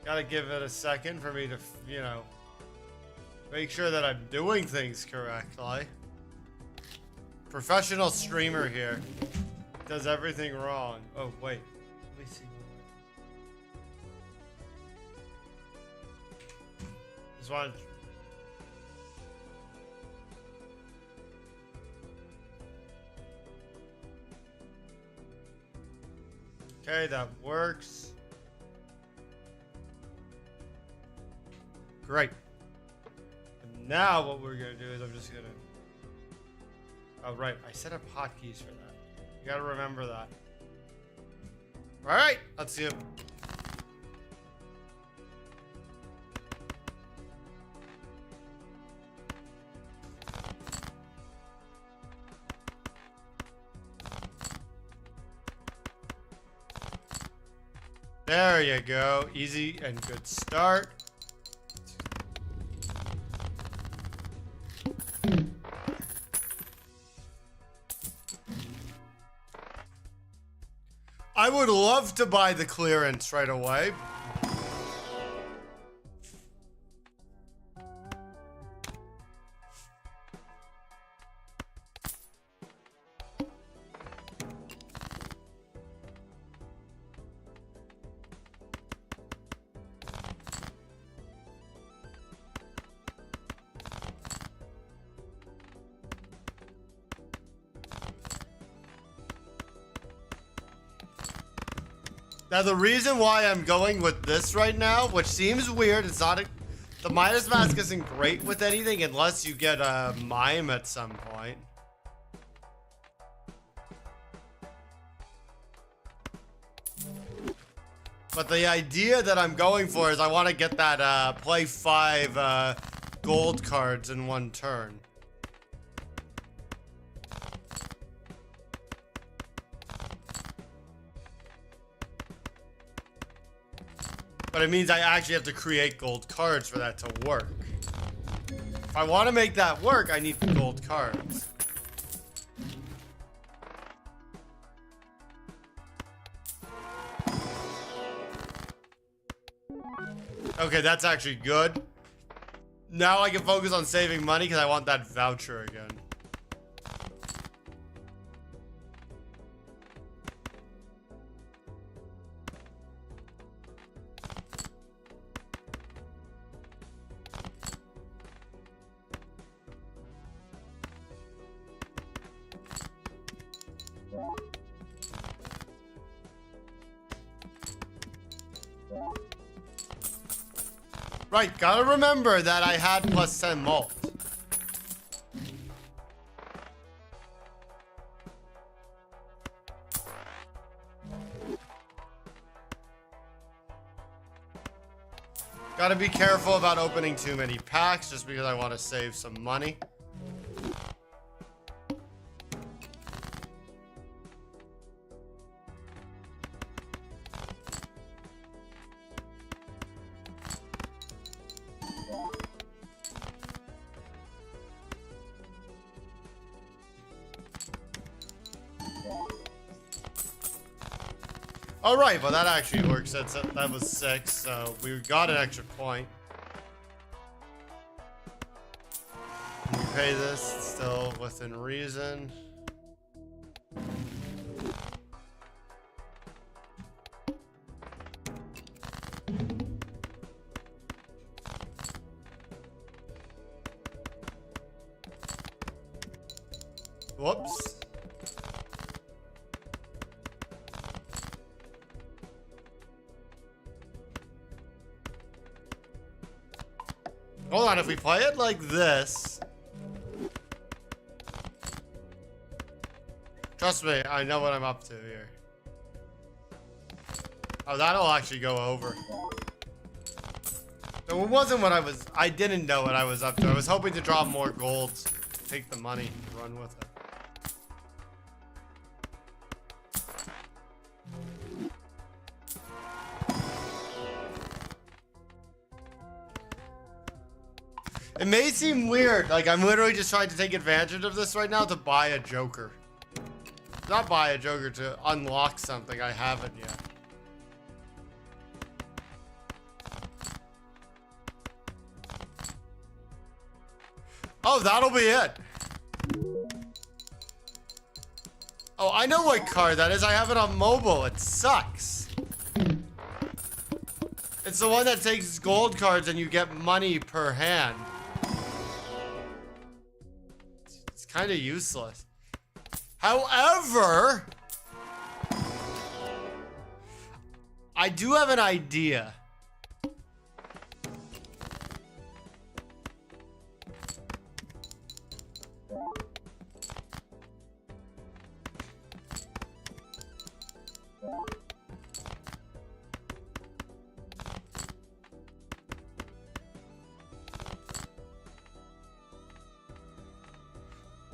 Gotta give it a second for me to, you know, make sure that I'm doing things correctly. Professional streamer here. Does everything wrong. Oh, wait. Let me see. Just wanted... Okay, that works. Great. And now what we're gonna do is I'm just gonna... Oh, right. I set up hotkeys for that. You gotta remember that. Alright, let's see it. There you go. Easy and good start. I would love to buy the clearance right away. Now, the reason why I'm going with this right now, which seems weird, it's not a... The Midas Mask isn't great with anything unless you get a mime at some point. But the idea that I'm going for is I want to get that, play 5, gold cards in one turn. But it means I actually have to create gold cards for that to work. If I want to make that work, I need the gold cards. Okay, that's actually good. Now I can focus on saving money because I want that voucher again. Right, gotta remember that I had plus 10 malt. Gotta be careful about opening too many packs just because I want to save some money. All right, well that actually works. That was 6, so we got an extra point. We pay this still within reason. Whoops. Hold on, if we play it like this... Trust me, I know what I'm up to here. Oh, that'll actually go over. So it wasn't what I didn't know what I was up to. I was hoping to drop more golds, take the money, and run with it. It may seem weird, like I'm literally just trying to take advantage of this right now to buy a Joker. Not buy a Joker, to unlock something I haven't yet. Oh, that'll be it. Oh, I know what card that is. I have it on mobile. It sucks. It's the one that takes gold cards and you get money per hand. It's kind of useless. However, I do have an idea.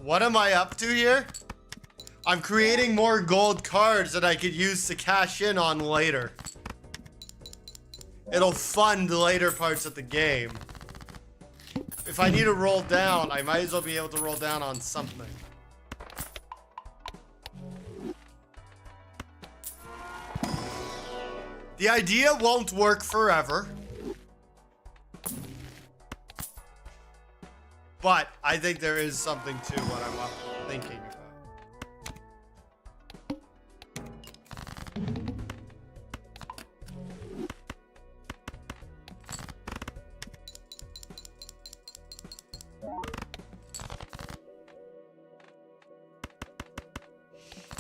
What am I up to here? I'm creating more gold cards that I could use to cash in on later. It'll fund later parts of the game. If I need to roll down, I might as well be able to roll down on something. The idea won't work forever. But I think there is something to what I'm thinking about.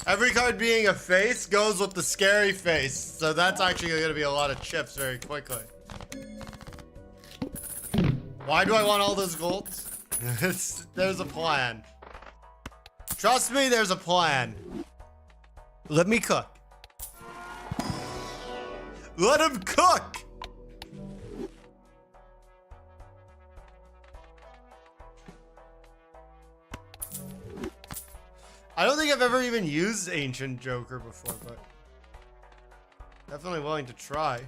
Every card being a face goes with the scary face, so that's actually going to be a lot of chips very quickly. Why do I want all those golds? There's a plan. Trust me, there's a plan. Let me cook. Let him cook! I don't think I've ever even used Ancient Joker before, but definitely willing to try.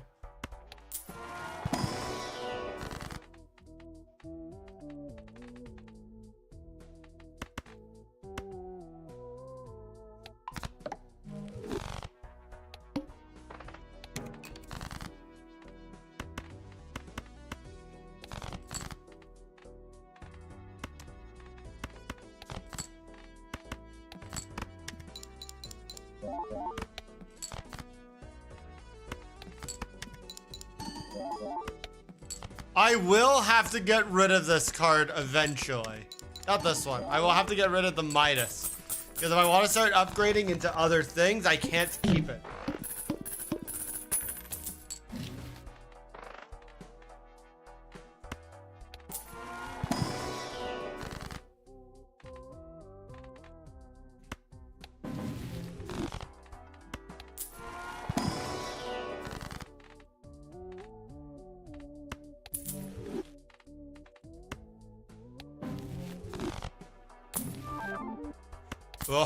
I will have to get rid of this card eventually. Not this one. I will have to get rid of the Midas. Because if I want to start upgrading into other things, I can't keep it.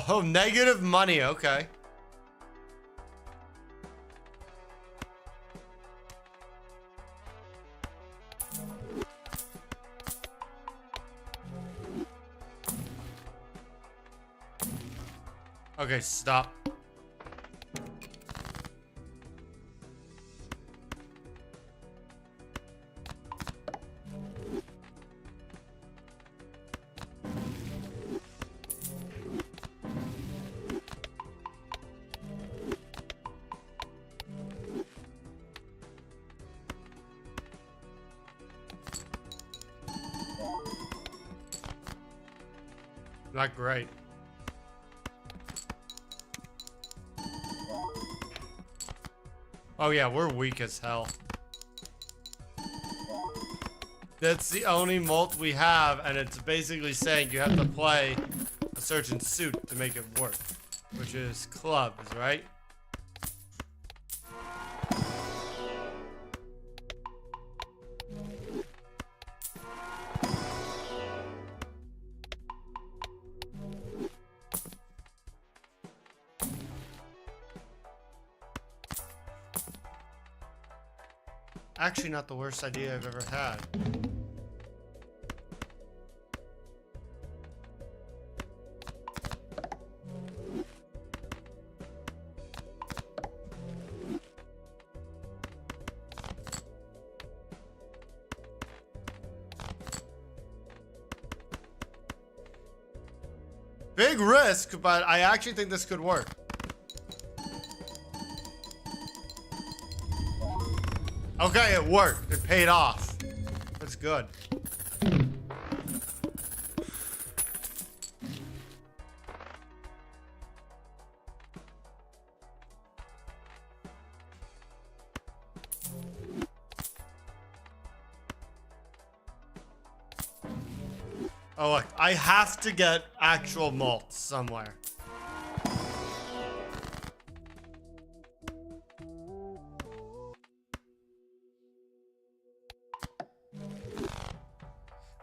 Oh, negative money, okay. Okay, stop. Not great. Oh yeah, we're weak as hell. That's the only mult we have, and it's basically saying you have to play a certain suit to make it work. Which is clubs, right? Actually not the worst idea I've ever had. Big risk, but I actually think this could work. Okay, it worked. It paid off. That's good. Oh, look, I have to get actual malts somewhere.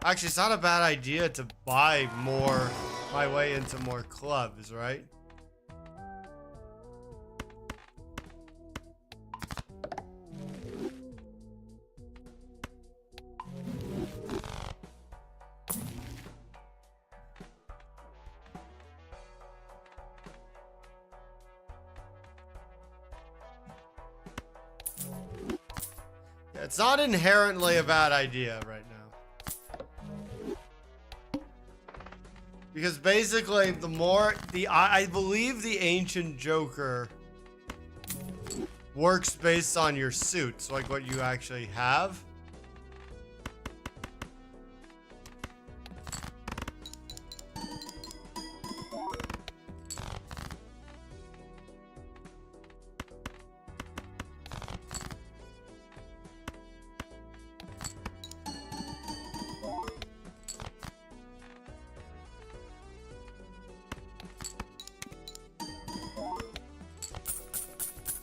Actually, it's not a bad idea to buy more, my way into more clubs, right? It's not inherently a bad idea right now. Because basically, the more I believe the ancient Joker works based on your suits, like what you actually have.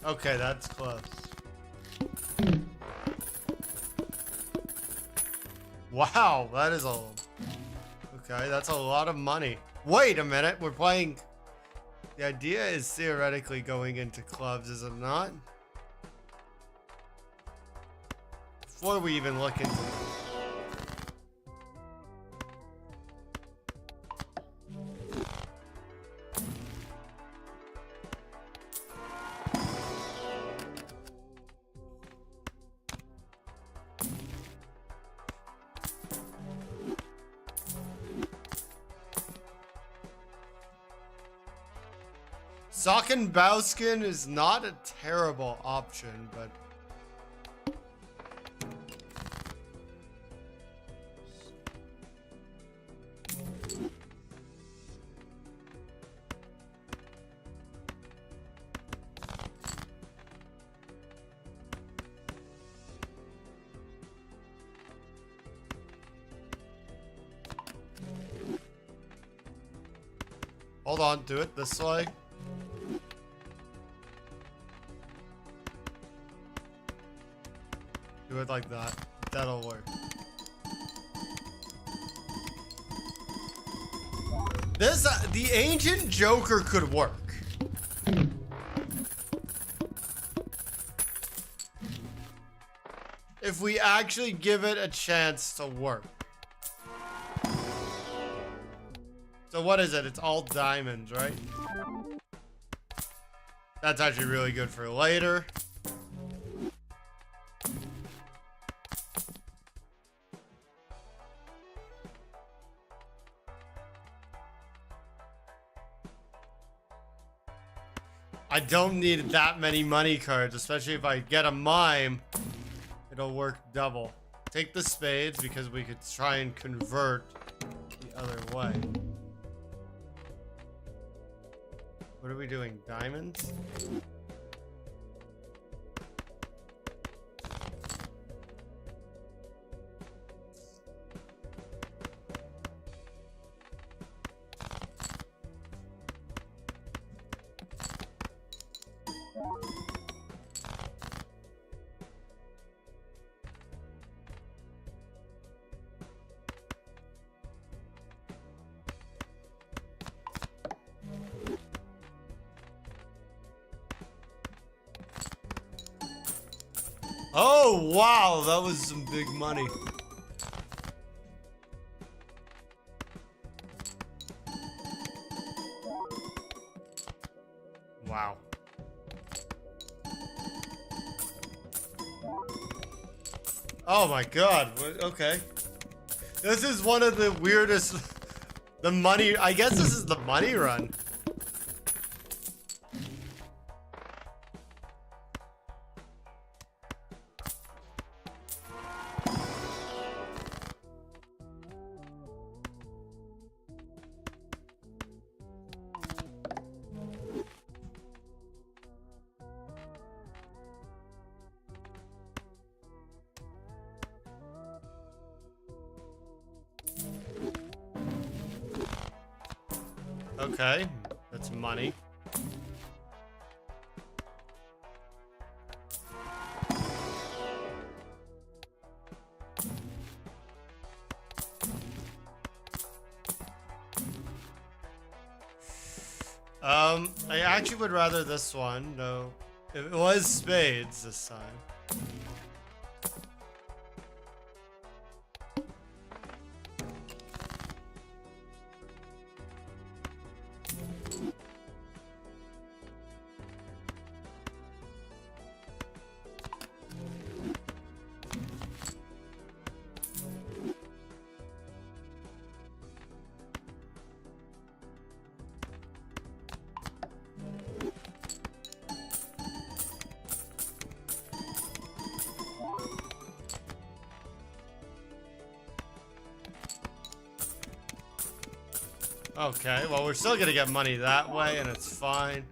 Okay, that's close. Wow, that is a... Okay, that's a lot of money. Wait a minute, we're playing... The idea is theoretically going into clubs, is it not? Before we even look into it. Sockenbausken is not a terrible option, but... Hold on, do it this way. Do it like that. That'll work. This, the ancient Joker could work. If we actually give it a chance to work. So what is it? It's all diamonds, right? That's actually really good for later. I don't need that many money cards, especially if I get a mime, it'll work double. Take the spades because we could try and convert the other way. What are we doing? Diamonds? Oh, wow, that was some big money. Wow. Oh my god, okay. This is one of the weirdest The money, I guess this is the money run. Okay, that's money. I actually would rather this one. No, it was spades this time. Okay, well, we're still gonna get money that way, and it's fine.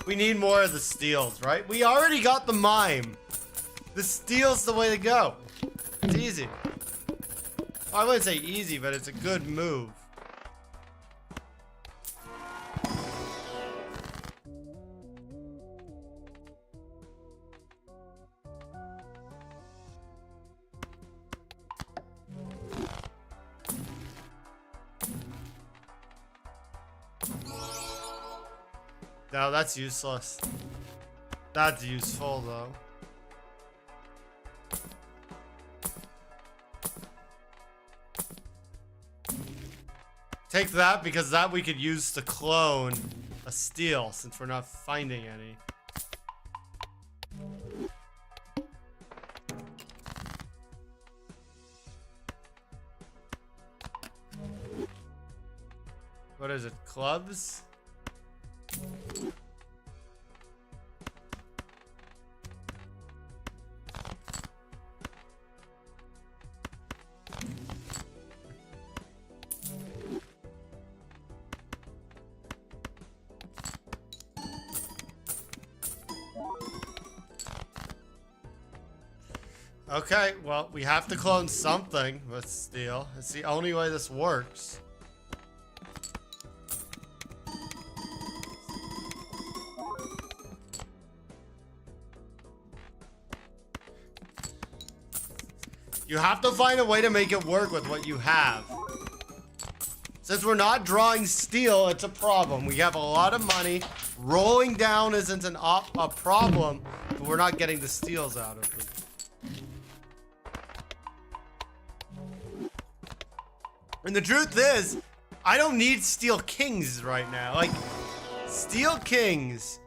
We need more of the steals, right? We already got the mime. The steal's the way to go. It's easy. Well, I wouldn't say easy, but it's a good move. No, that's useless. That's useful, though. Take that, because that we could use to clone a steal, since we're not finding any. What is it? Clubs? Okay, well, we have to clone something with steel. It's the only way this works. You have to find a way to make it work with what you have. Since we're not drawing steel, it's a problem. We have a lot of money. Rolling down isn't a problem, but we're not getting the steals out of it. And the truth is, I don't need steel kings right now. Like, steel kings,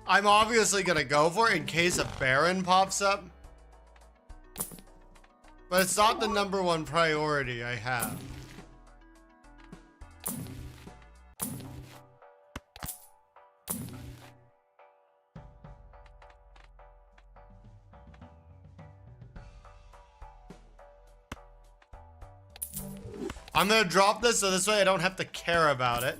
I'm obviously gonna go for in case a baron pops up. But it's not the #1 priority I have. I'm gonna drop this so this way I don't have to care about it.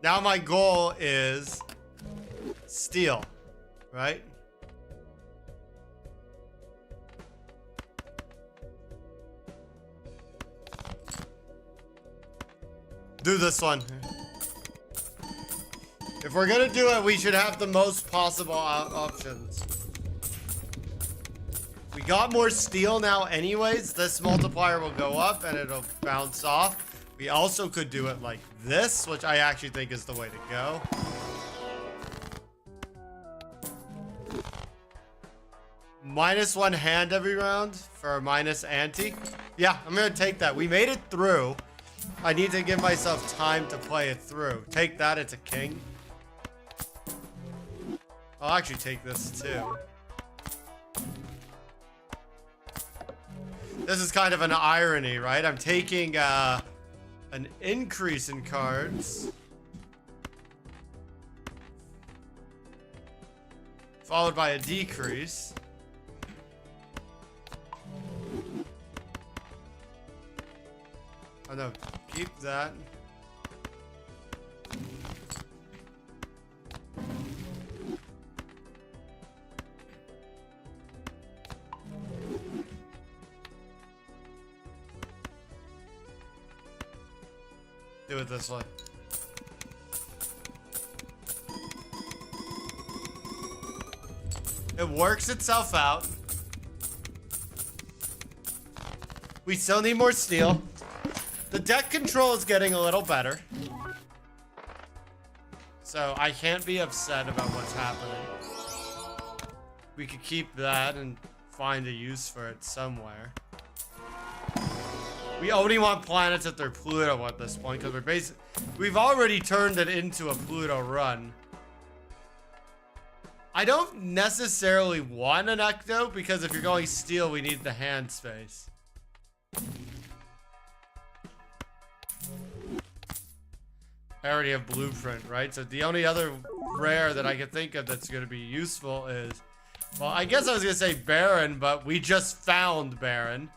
Now my goal is steal, right? Do this one. If we're gonna do it, we should have the most possible options. We got more steel now anyways. This multiplier will go up and it'll bounce off. We also could do it like this, which I actually think is the way to go. -1 hand every round for a minus ante. Yeah, I'm gonna take that. We made it through. I need to give myself time to play it through. Take that, it's a king. I'll actually take this too. This is kind of an irony, right? I'm taking an increase in cards, followed by a decrease. Oh no, keep that. Do it this way. It works itself out. We still need more steel. The deck control is getting a little better. So I can't be upset about what's happening. We could keep that and find a use for it somewhere. We only want planets if they're Pluto at this point, because we've already turned it into a Pluto run. I don't necessarily want an Ecto, because if you're going steel, we need the hand space. I already have blueprint, right? So the only other rare that I can think of that's going to be useful is... Well, I guess I was going to say Baron, but we just found Baron.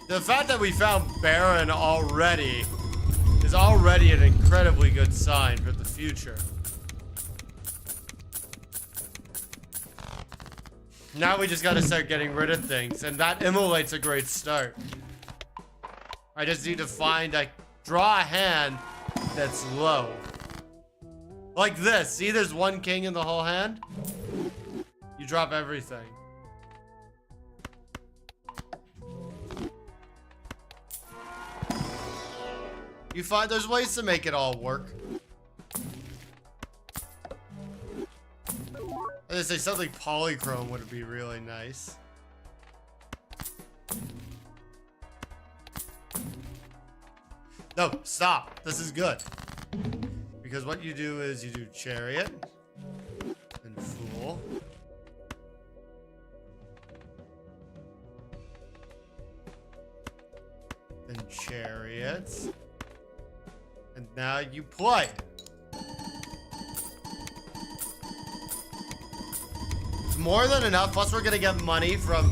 The fact that we found Baron already is already an incredibly good sign for the future. Now we just gotta start getting rid of things, and that immolate's a great start. I just need to draw a hand that's low. Like this. See, there's one king in the whole hand? You drop everything. You find there's ways to make it all work. As I say, something polychrome would be really nice. No, stop. This is good. Because what you do is you do chariot and fool. Then chariots. And now you play. It's more than enough. Plus, we're gonna get money from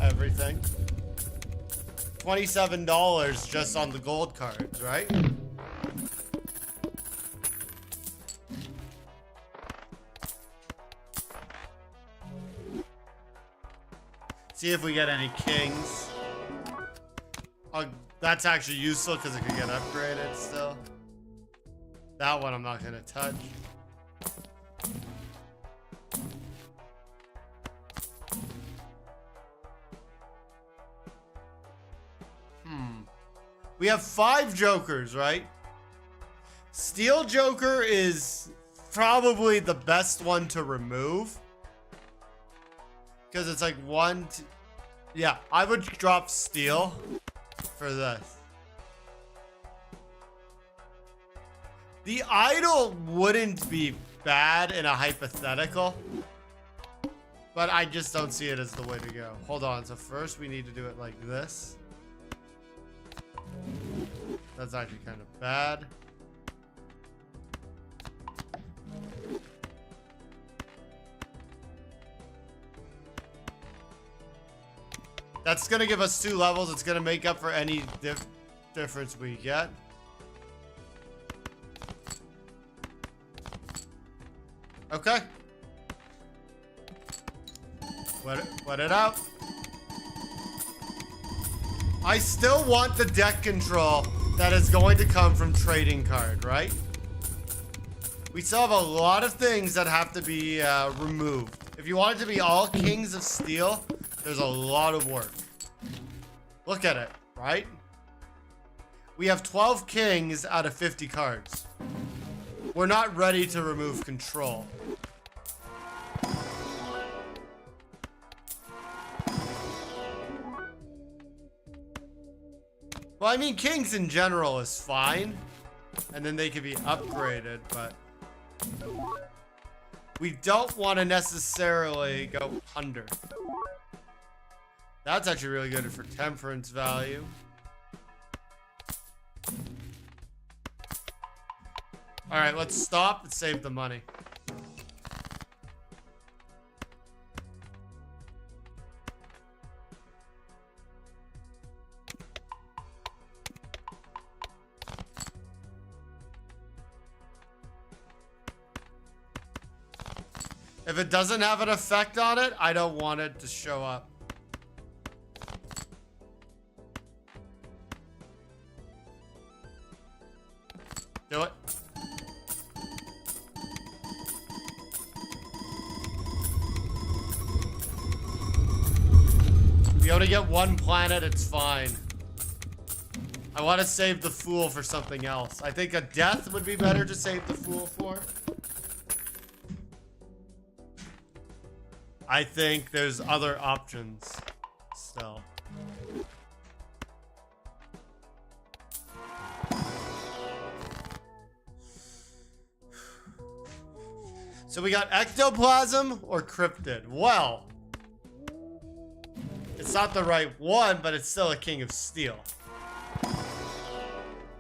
everything. $27 just on the gold cards, right? See if we get any kings. That's actually useful because it could get upgraded still. That one I'm not gonna touch. We have 5 jokers, right? Steel Joker is probably the best one to remove. Because it's like yeah, I would drop steel for this. The idol wouldn't be bad in a hypothetical, but I just don't see it as the way to go. Hold on, so first we need to do it like this. That's actually kind of bad. That's gonna give us 2 levels. It's gonna make up for any difference we get. Okay. Let it out. I still want the deck control that is going to come from trading card, right? We still have a lot of things that have to be removed. If you want it to be all kings of steel, there's a lot of work. Look at it, right? We have 12 kings out of 50 cards. We're not ready to remove control. Well, I mean, kings in general is fine. And then they can be upgraded, but we don't want to necessarily go under. That's actually really good for temperance value. All right, let's stop and save the money. If it doesn't have an effect on it, I don't want it to show up. Do it. We only get one planet, it's fine. I want to save the Fool for something else. I think a death would be better to save the Fool for. I think there's other options still. So we got ectoplasm or cryptid. Well, it's not the right one, but it's still a king of steel.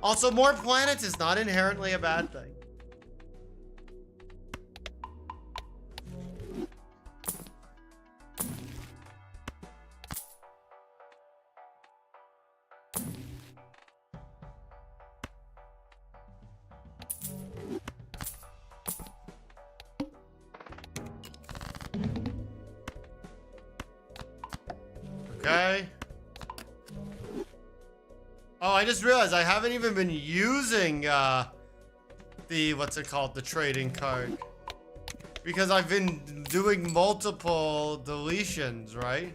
Also, more planets is not inherently a bad thing. Okay. Oh, I just realized I haven't even been using what's it called? The trading card. Because I've been doing multiple deletions, right?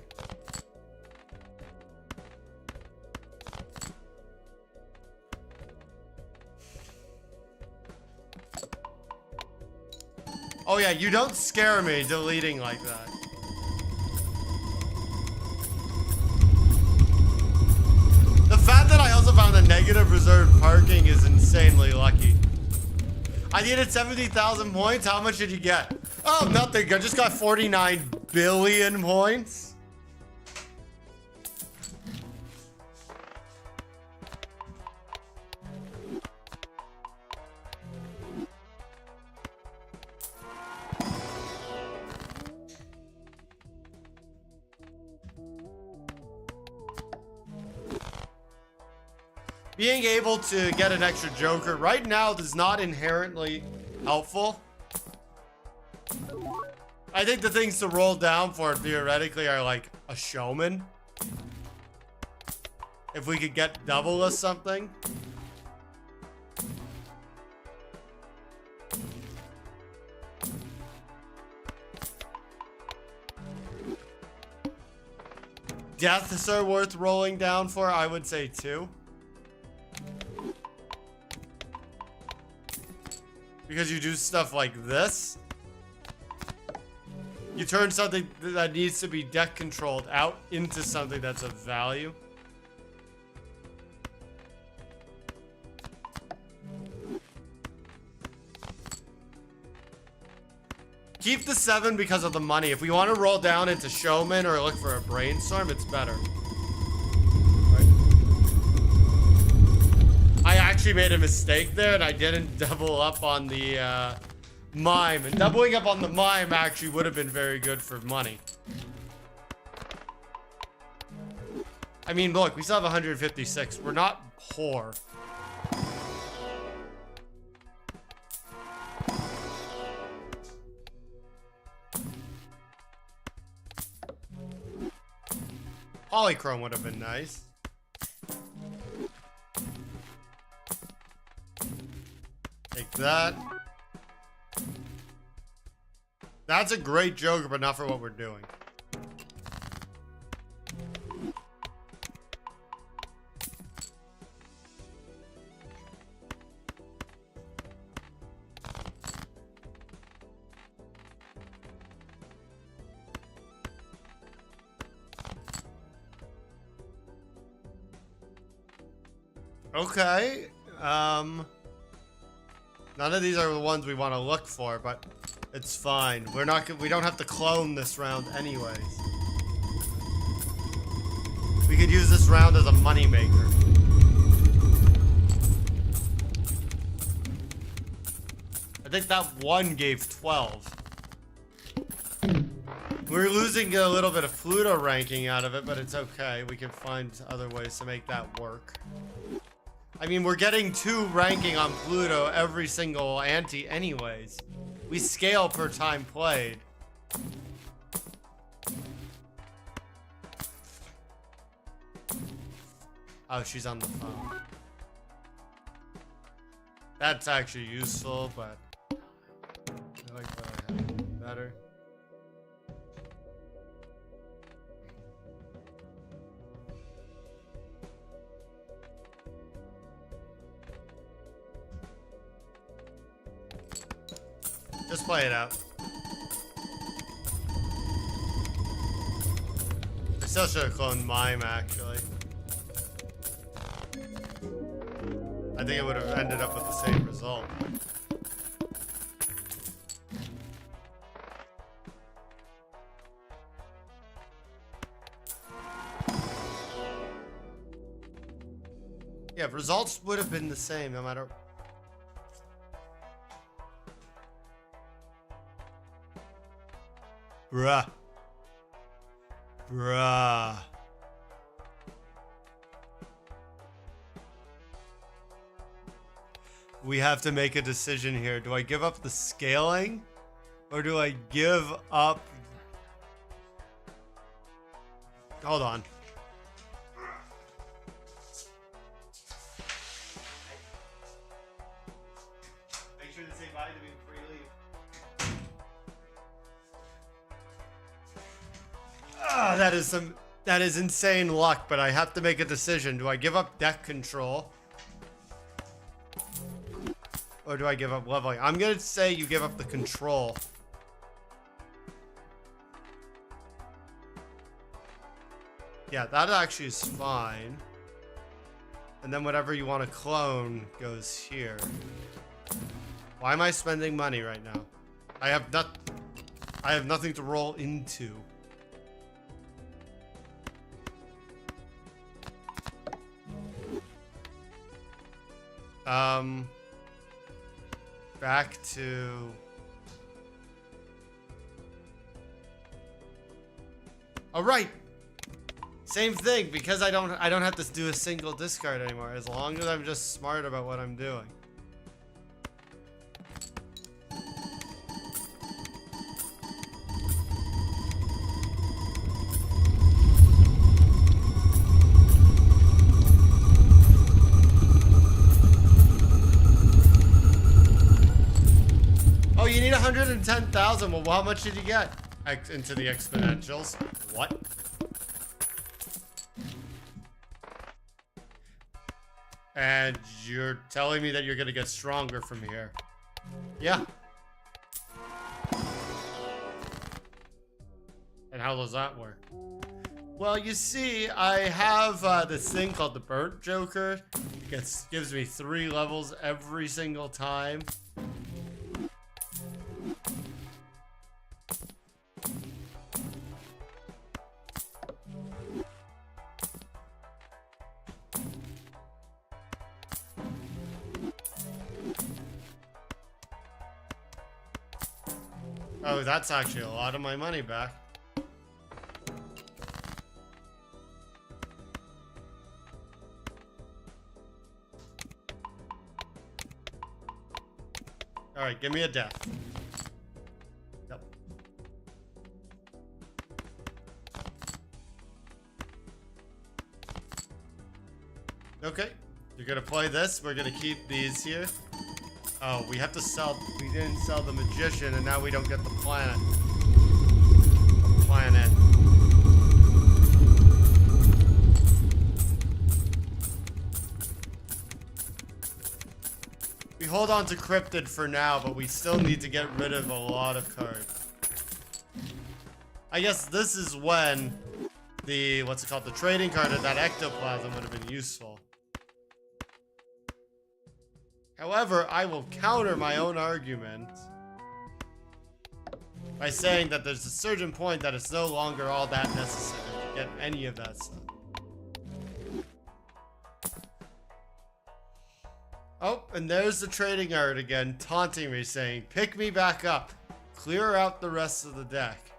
Oh yeah, you don't scare me deleting like that. The fact that I also found the negative reserve parking is insanely lucky. I needed 70,000 points. How much did you get? Oh, nothing. I just got 49 billion points. Being able to get an extra Joker right now is not inherently helpful. I think the things to roll down for it theoretically are like a showman. If we could get double or something. Deaths are worth rolling down for, I would say too. Because you do stuff like this. You turn something that needs to be deck controlled out into something that's of value. Keep the 7 because of the money. If we want to roll down into showman or look for a brainstorm, it's better. I actually made a mistake there and I didn't double up on the mime. And doubling up on the mime actually would have been very good for money. I mean, look, we still have 156. We're not poor. Polychrome would have been nice. That's a great joker, but not for what we're doing. Okay. None of these are the ones we want to look for, but it's fine. We don't have to clone this round anyways. We could use this round as a moneymaker. I think that one gave 12. We're losing a little bit of Pluto ranking out of it, but it's okay. We can find other ways to make that work. I mean, we're getting 2 ranking on Pluto every single ante anyways. We scale per time played. Oh, she's on the phone. That's actually useful, but I like that I have it better. Just play it out. I still should have cloned Mime, actually. I think it would have ended up with the same result. Yeah, results would have been the same no matter... Bruh. Bruh. We have to make a decision here. Do I give up the scaling? Or do I give up... Hold on. Make sure to say bye to me before you leave. Ah, that is insane luck, but I have to make a decision. Do I give up deck control? Or do I give up leveling? I'm gonna say you give up the control. Yeah, that actually is fine. And then whatever you want to clone goes here. Why am I spending money right now? I have nothing to roll into. Back to... All right. Same thing, because I don't have to do a single discard anymore, as long as I'm just smart about what I'm doing. Oh, you need 110,000. Well, how much did you get? Into the exponentials. What? And you're telling me that you're gonna get stronger from here. Yeah. And how does that work? Well, you see, I have this thing called the Burnt Joker. Gives me 3 levels every single time. Oh, that's actually a lot of my money back. Alright, give me a death. Yep. Okay, you're gonna play this. We're gonna keep these here. Oh, we have to sell. We didn't sell the magician, and now we don't get the planet. We hold on to cryptid for now, but we still need to get rid of a lot of cards. I guess this is when the, what's it called, the trading card of that ectoplasm would have been useful. However, I will counter my own argument by saying that there's a certain point that it's no longer all that necessary to get any of that stuff. Oh, and there's the trading card again, taunting me, saying, pick me back up. Clear out the rest of the deck.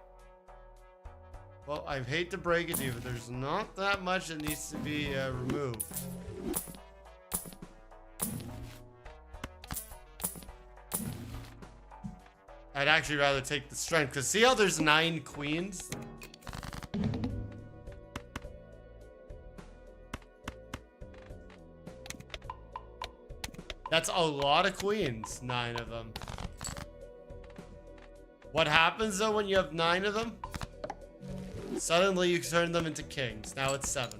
Well, I hate to break it to you, but there's not that much that needs to be removed. I'd actually rather take the strength, because see how there's 9 queens? That's a lot of queens, 9 of them. What happens though when you have 9 of them? Suddenly you turn them into kings. Now it's 7.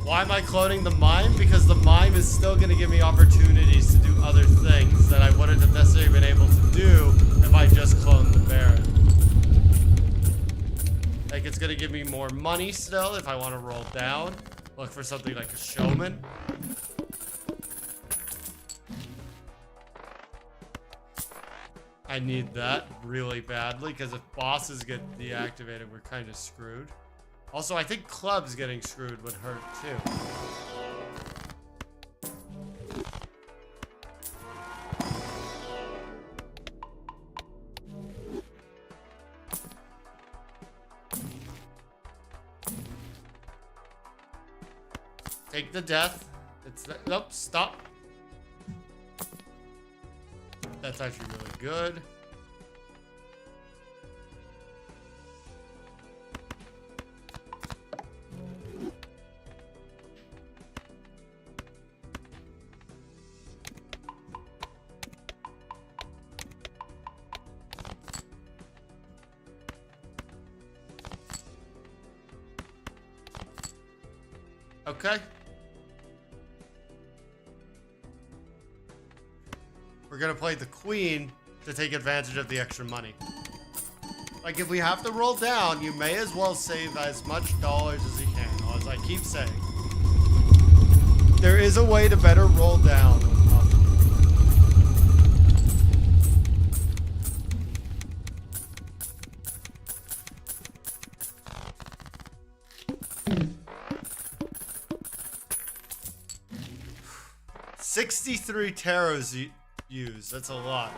Why am I cloning the mime? Because the mime is still going to give me opportunities to do other things that I wouldn't have necessarily been able to do if I just cloned the baron. Like, it's going to give me more money still if I want to roll down. Look for something like a showman. I need that really badly, because if bosses get deactivated, we're kind of screwed. Also, I think clubs getting screwed would hurt too. Take the death. It's the, nope, stop. That's actually really good. Okay. We're gonna play the queen to take advantage of the extra money. Like, if we have to roll down, you may as well save as much dollars as you can. As I keep saying, there is a way to better roll down. $63 tarots used. That's a lot.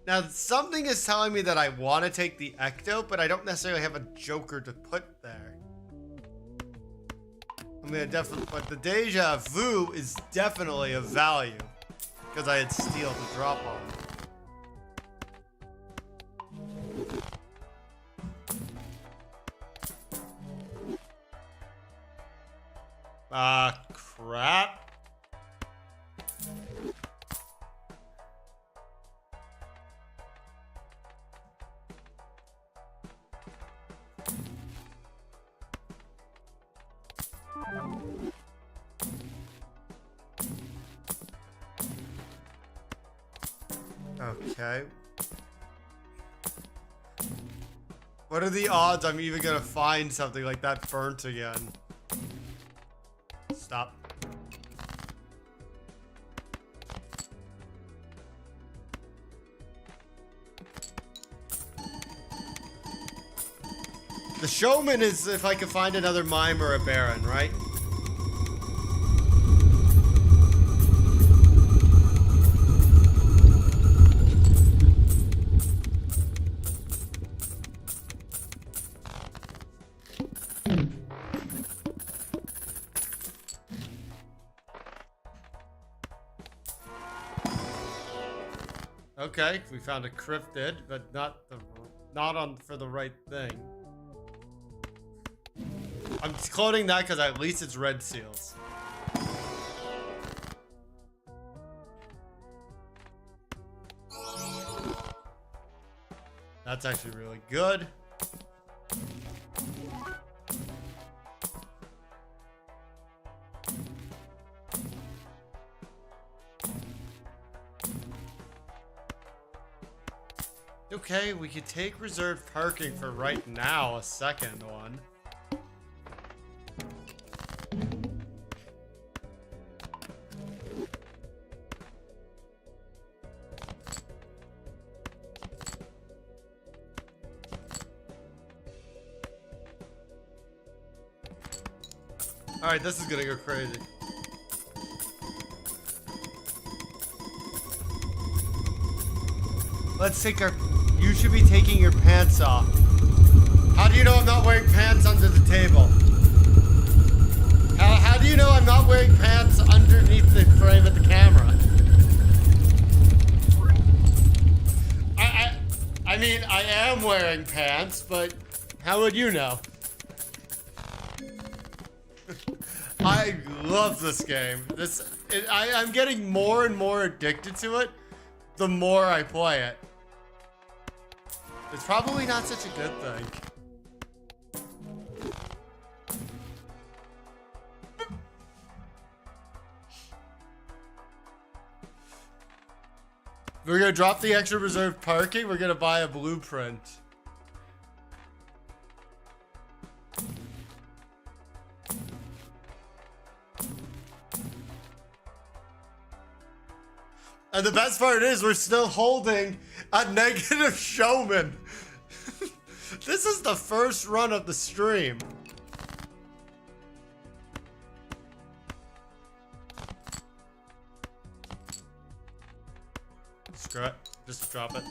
Now, something is telling me that I want to take the Ecto, but I don't necessarily have a Joker to put there. I mean, but the Deja Vu is definitely of value, because I had Steel to drop on. Crap. Okay. What are the odds I'm even gonna find something like that burnt again? Stop. The showman is if I can find another mime or a baron, right? Okay, we found a cryptid, but not on for the right thing. I'm cloning that because at least it's red seals. That's actually really good. Okay, we could take reserved parking for right now, a second one. Alright, this is gonna go crazy. Let's take our... You should be taking your pants off. How do you know I'm not wearing pants under the table? How do you know I'm not wearing pants underneath the frame of the camera? I mean, I am wearing pants, but how would you know? I love this game. I'm getting more and more addicted to it the more I play it. It's probably not such a good thing. We're gonna drop the extra reserved parking. We're gonna buy a blueprint. And the best part is we're still holding a negative showman. This is the first run of the stream. Screw it. Just drop it.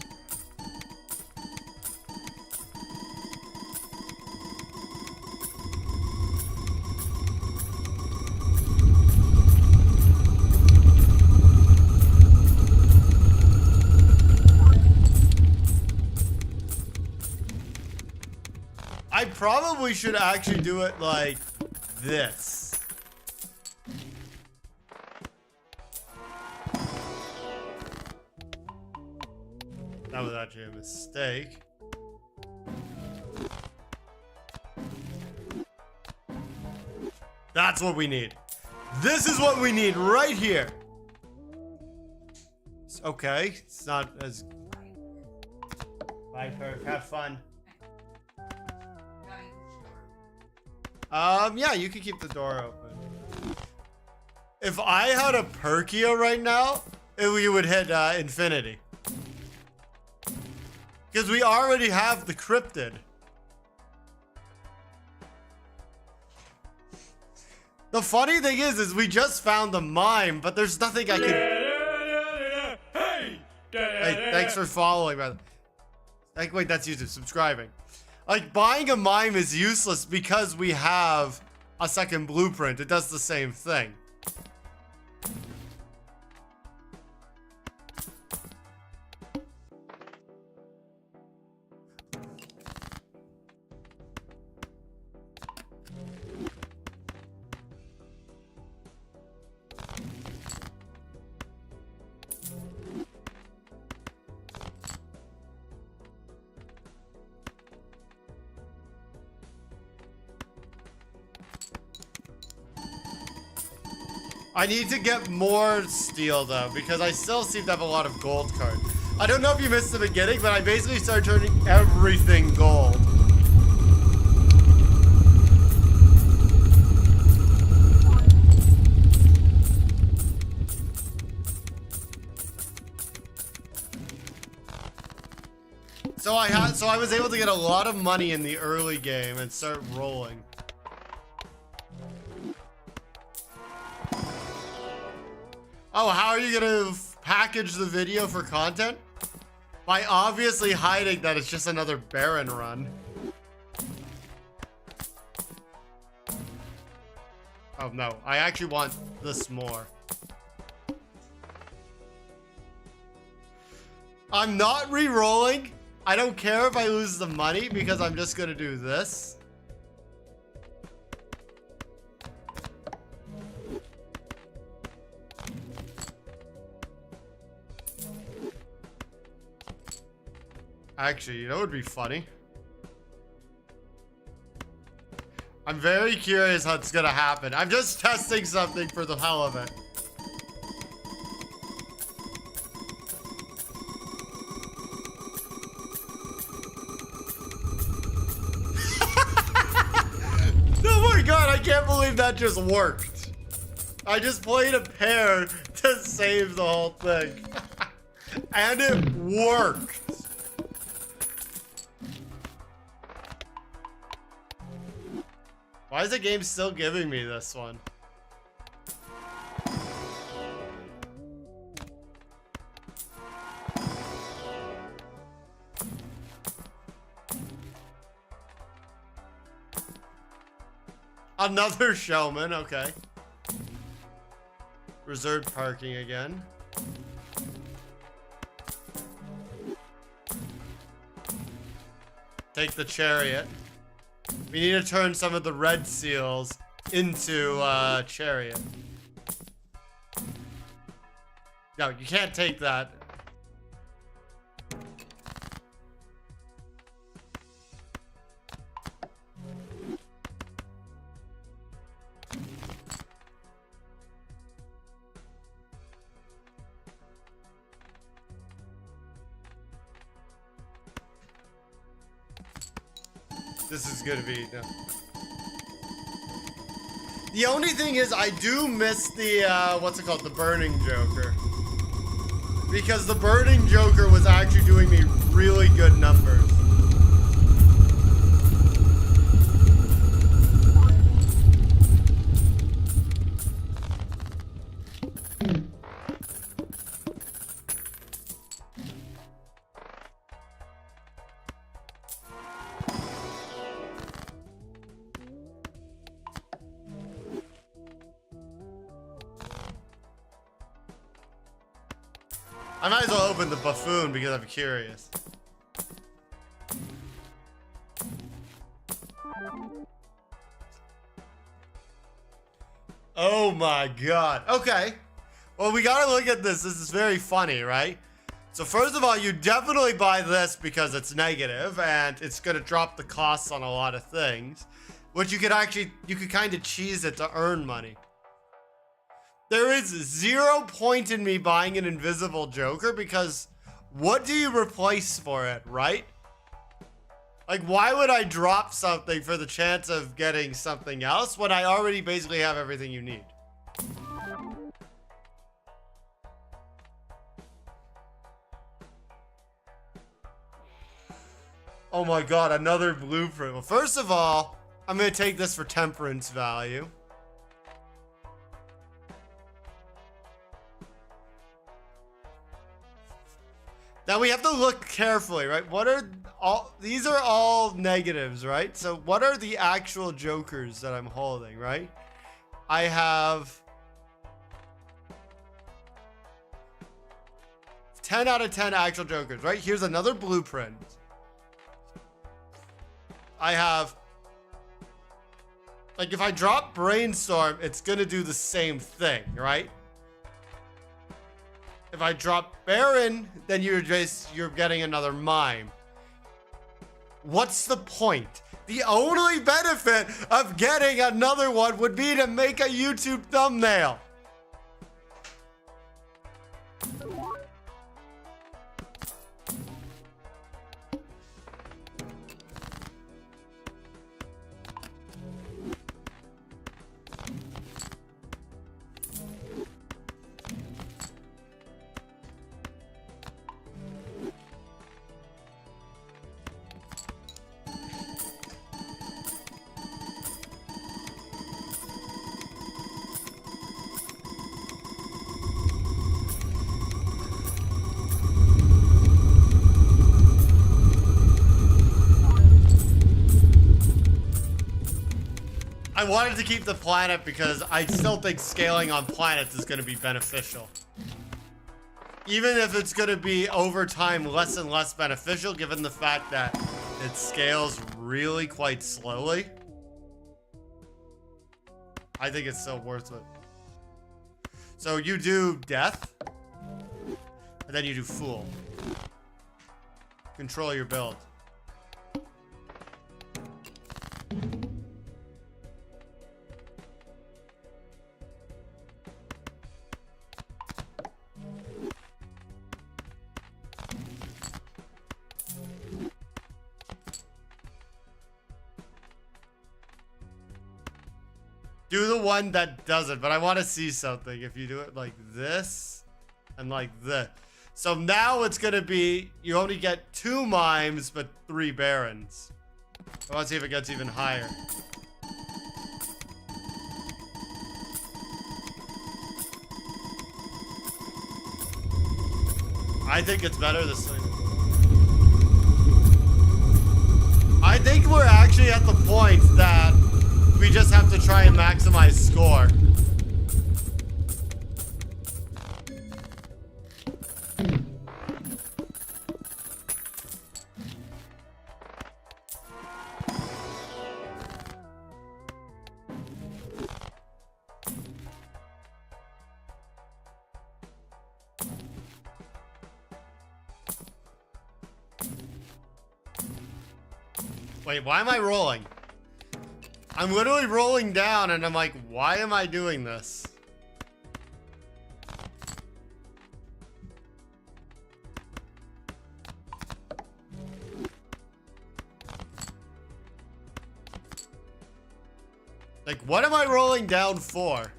I probably should actually do it like this. That was actually a mistake. That's what we need. This is what we need right here. Okay, it's not as... Bye, Kirk. Have fun. Yeah, you can keep the door open. If I had a Perkia right now, we would hit infinity. Because we already have the cryptid. The funny thing is we just found the mime, but there's nothing I can... Hey, thanks for following, brother. Like, wait, that's YouTube. Subscribing. Like, buying a mime is useless because we have a second blueprint. It does the same thing. I need to get more steel though, because I still seem to have a lot of gold cards. I don't know if you missed the beginning, but I basically started turning everything gold. So I was able to get a lot of money in the early game and start rolling. Oh, how are you gonna package the video for content? By obviously hiding that it's just another Baron run. Oh no, I actually want this more. I'm not re-rolling. I don't care if I lose the money because I'm just gonna do this. Actually, you know what would be funny? I'm very curious how it's gonna happen. I'm just testing something for the hell of it. Oh my god, I can't believe that just worked. I just played a pair to save the whole thing. And it worked. Why is the game still giving me this one? Another showman, okay. Reserved parking again. Take the chariot. We need to turn some of the red seals into chariot. No, you can't take that. This is gonna be no. The only thing is I do miss the what's it called, the burning joker, because the burning joker was actually doing me really good numbers. I might as well open the buffoon because I'm curious. Oh my god. Okay. Well, we gotta look at this. This is very funny, right? So first of all, you definitely buy this because it's negative and it's gonna drop the costs on a lot of things. Which you could kind of cheese it to earn money. There is 0 point in me buying an invisible joker because what do you replace for it, right? Like, why would I drop something for the chance of getting something else when I already basically have everything you need? Oh my god, another blueprint. Well, first of all, I'm gonna take this for temperance value. Now we have to look carefully, right? What are all, these are all negatives, right? So what are the actual jokers that I'm holding, right? I have 10 out of 10 actual jokers, right? Here's another blueprint. I have, like, if I drop brainstorm, it's gonna do the same thing, right? If I drop Baron, then you're getting another mime. What's the point? The only benefit of getting another one would be to make a YouTube thumbnail. I wanted to keep the planet because I still think scaling on planets is going to be beneficial. Even if it's going to be over time less and less beneficial, given the fact that it scales really quite slowly. I think it's still worth it. So you do death, and then you do fool. control your build. Do the one that does it, but I want to see something. If you do it like this and like this. So now it's going to be, you only get 2 mimes, but 3 barons. I want to see if it gets even higher. I think it's better this way. I think we're actually at the point that we just have to try and maximize score. Wait, why am I rolling? I'm literally rolling down and I'm like, why am I doing this? Like, what am I rolling down for?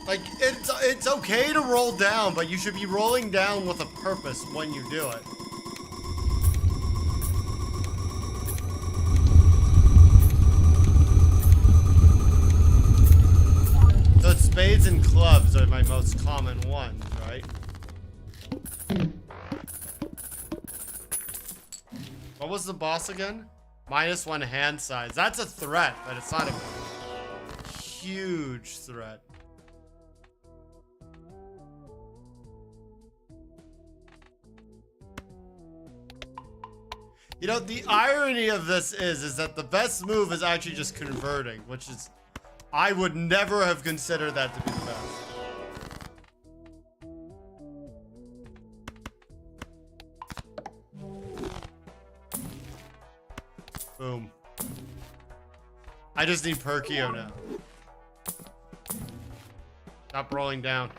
Like, it's okay to roll down, but you should be rolling down with a purpose when you do it. So spades and clubs are my most common ones, right? What was the boss again? -1 hand size. That's a threat, but it's not a huge threat. You know, the irony of this is that the best move is actually just converting, which is, I would never have considered that to be the best. Boom. I just need Perkio now. Stop rolling down.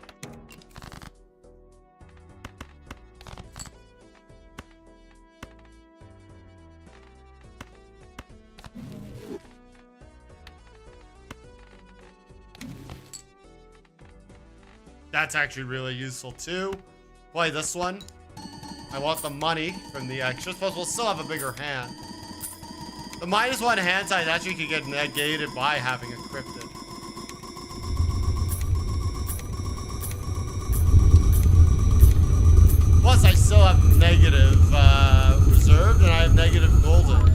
That's actually really useful too. Play this one. I want the money from the extras, plus we'll still have a bigger hand. The -1 hand size actually could get negated by having a cryptid. Plus I still have negative reserved and I have negative golden.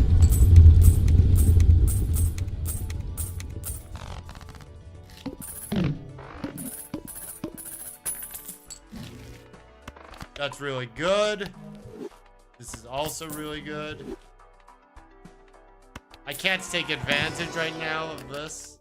That's really good. This is also really good. I can't take advantage right now of this.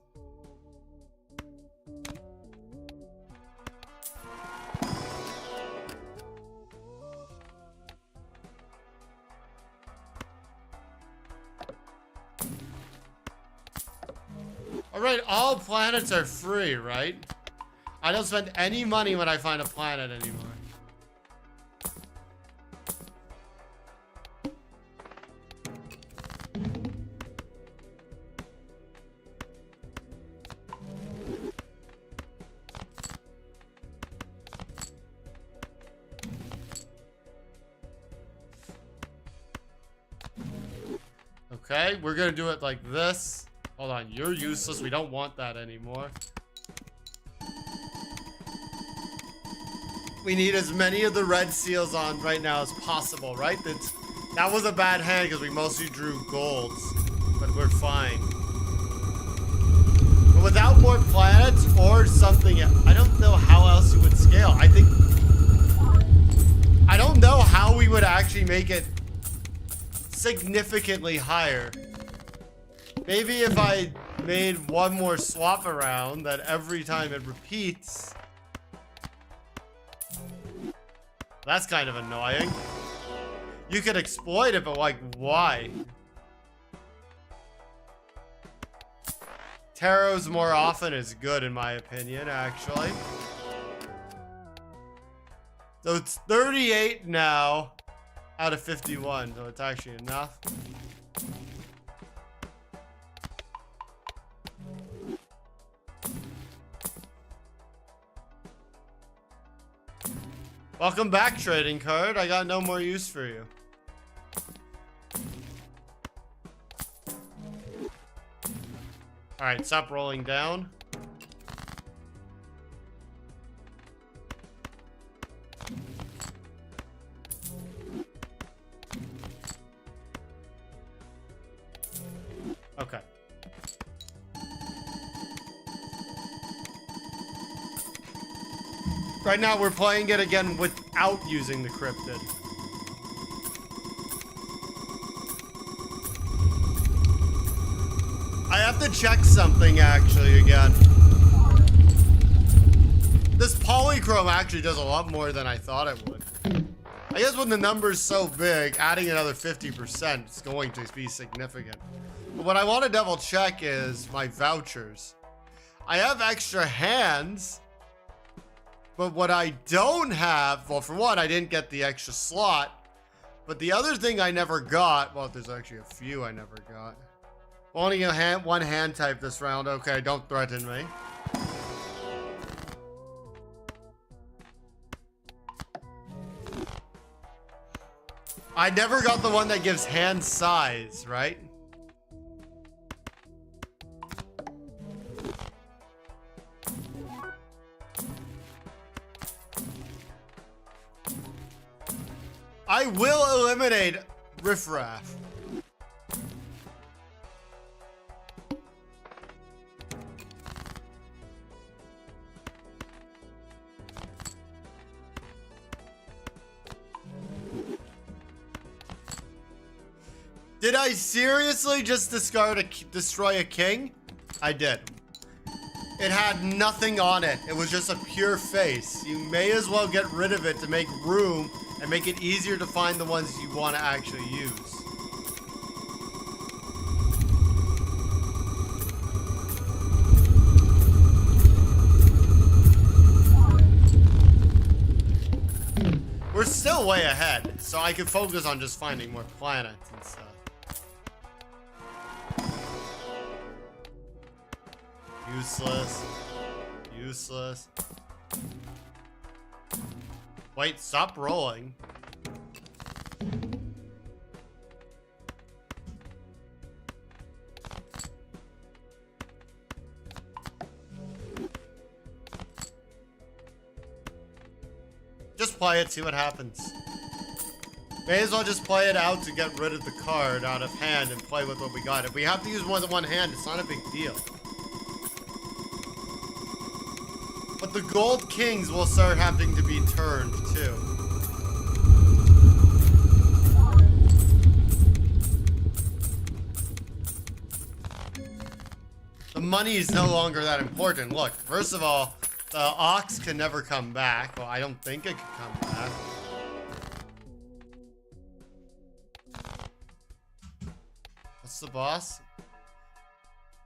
Alright, all planets are free, right? I don't spend any money when I find a planet anymore. Okay, we're gonna do it like this. Hold on, you're useless. We don't want that anymore. We need as many of the red seals on right now as possible, right? That was a bad hand because we mostly drew golds, but we're fine. But without more planets or something, I don't know how else you would scale. I don't know how we would actually make it significantly higher. Maybe if I made one more swap around that every time it repeats. That's kind of annoying. You could exploit it, but like, why? Tarots more often is good in my opinion, actually. So it's 38 now out of 51, so it's actually enough. Welcome back, trading card. I got no more use for you. Alright, stop rolling down. Okay. Right now we're playing it again without using the cryptid. I have to check something actually again. This polychrome actually does a lot more than I thought it would. I guess when the number's so big, adding another 50% is going to be significant. But what I want to double check is my vouchers. I have extra hands, but what I don't have, well, for one, I didn't get the extra slot. But the other thing I never got, well, there's actually a few I never got. Only one hand type this round. Okay, don't threaten me. I never got the one that gives hand size, right? I will eliminate riffraff. Did I seriously just destroy a king? I did. It had nothing on it. It was just a pure face. You may as well get rid of it to make room and make it easier to find the ones you want to actually use. We're still way ahead, so I can focus on just finding more planets and stuff. Useless. Useless. Wait, stop rolling. Just play it, see what happens. May as well just play it out to get rid of the card out of hand and play with what we got. If we have to use more than one hand, it's not a big deal. But the gold kings will start having to be turned too. The money is no longer that important. Look, first of all, the ox can never come back. Well, I don't think it can come back. What's the boss?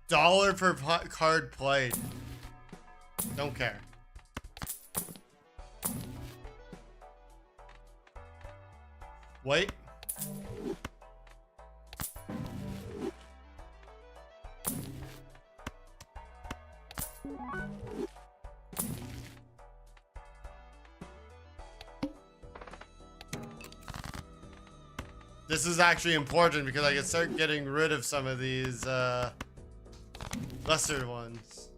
$1 per card played. Don't care. Wait. This is actually important because I can start getting rid of some of these lesser ones.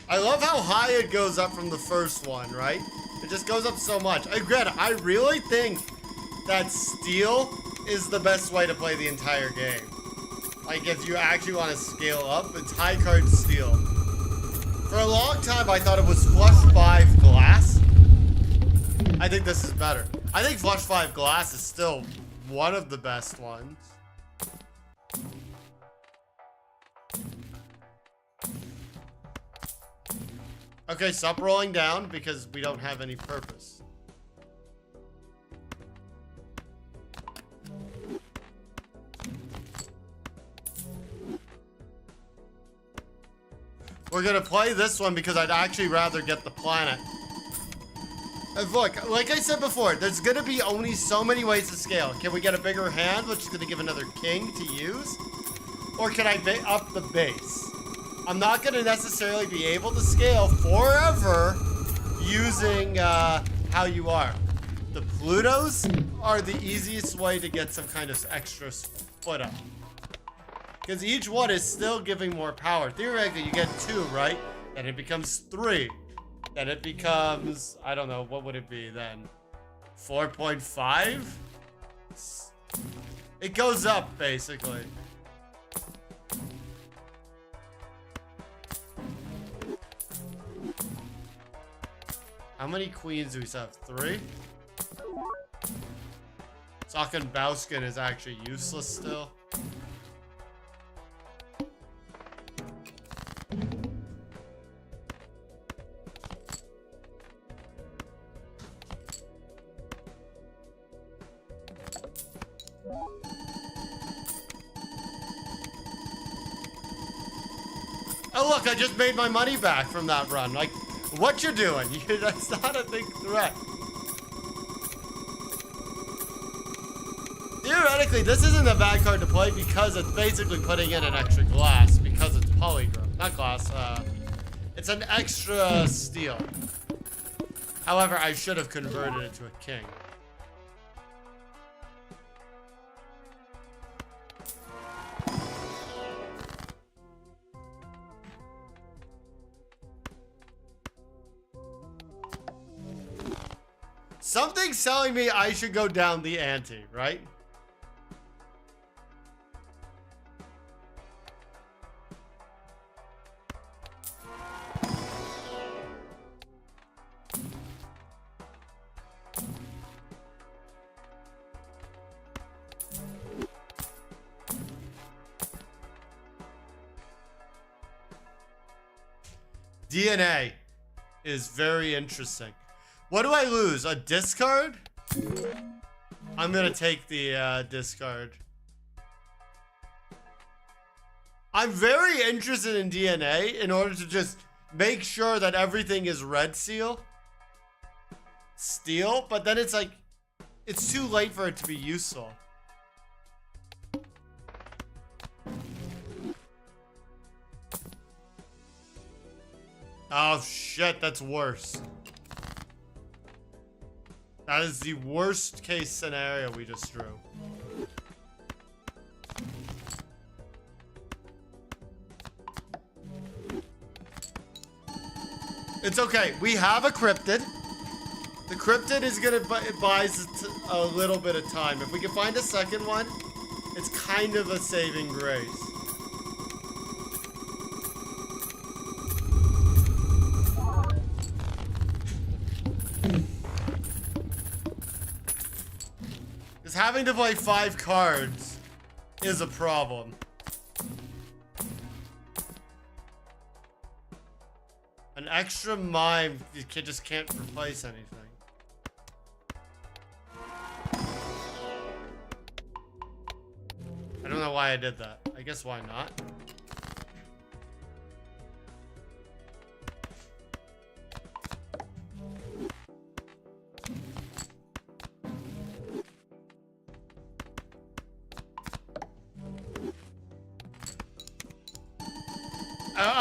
I love how high it goes up from the first one, right? It just goes up so much. Again, I really think that steel is the best way to play the entire game. Like, if you actually want to scale up, it's high card steel. For a long time, I thought it was flush 5 glass. I think this is better. I think flush 5 glass is still one of the best ones. Okay, stop rolling down because we don't have any purpose. We're gonna play this one because I'd actually rather get the planet. And look, like I said before, there's gonna be only so many ways to scale. Can we get a bigger hand, which is gonna give another king to use? Or can I up the base? I'm not gonna necessarily be able to scale forever using how you are. The Plutos are the easiest way to get some kind of extra foot up. Because each one is still giving more power. Theoretically, you get 2, right? Then it becomes 3. Then it becomes, I don't know, what would it be then? 4.5? It goes up, basically. How many queens do we have? 3? Bauskin is actually useless still. Oh look, I just made my money back from that run. Like, what you're doing? That's not a big threat. Theoretically, this isn't a bad card to play because it's basically putting in an extra glass because it's polygraph. Not glass, it's an extra steel. However, I should have converted it to a king. Something's telling me I should go down the ante, right? DNA is very interesting. What do I lose? A discard? I'm gonna take the discard. I'm very interested in DNA in order to just make sure that everything is red steel, but then it's like, it's too late for it to be useful. Oh shit, that's worse. That is the worst case scenario we just drew. It's okay. We have a cryptid. The cryptid is gonna buy us a little bit of time. If we can find a second one, it's kind of a saving grace. Having to play 5 cards is a problem. An extra mime, you just can't replace anything. I don't know why I did that. I guess why not?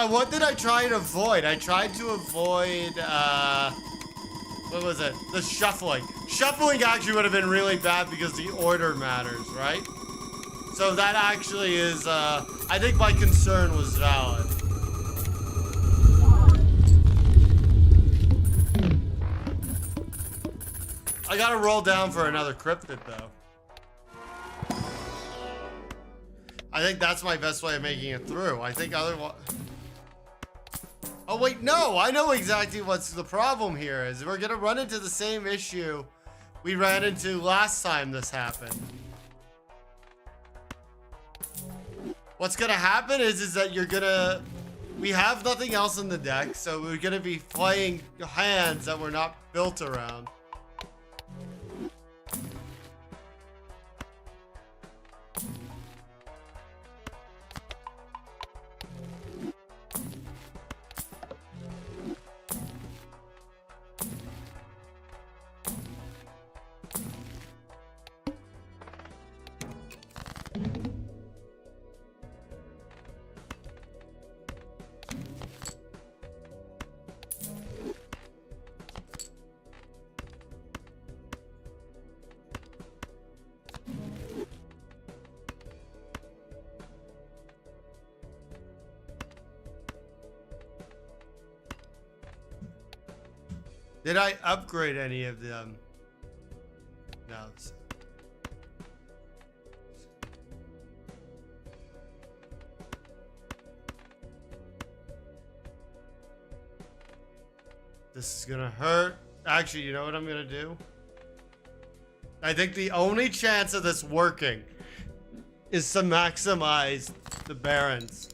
What did I try to avoid? I tried to avoid, what was it? The shuffling. Shuffling actually would have been really bad because the order matters, right? So that actually is, I think my concern was valid. I gotta roll down for another cryptid, though. I think that's my best way of making it through. I think otherwise... Oh wait, no! I know exactly what's the problem here is. We're gonna run into the same issue we ran into last time this happened. what's gonna happen is that you're gonna... We have nothing else in the deck, so we're gonna be playing hands that were not built around. Did I upgrade any of them? No. This is gonna hurt. Actually, you know what I'm gonna do? I think the only chance of this working is to maximize the barons.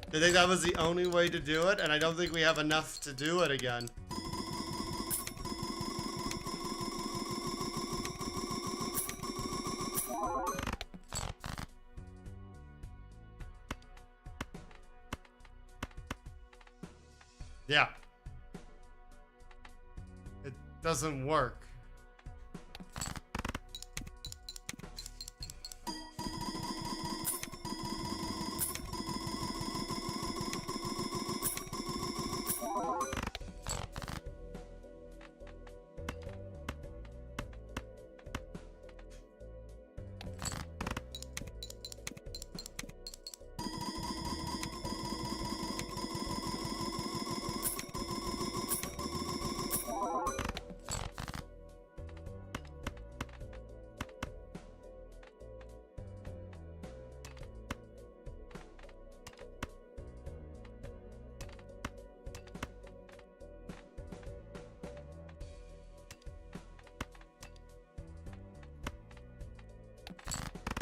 I think that was the only way to do it, and I don't think we have enough to do it again. Yeah. It doesn't work.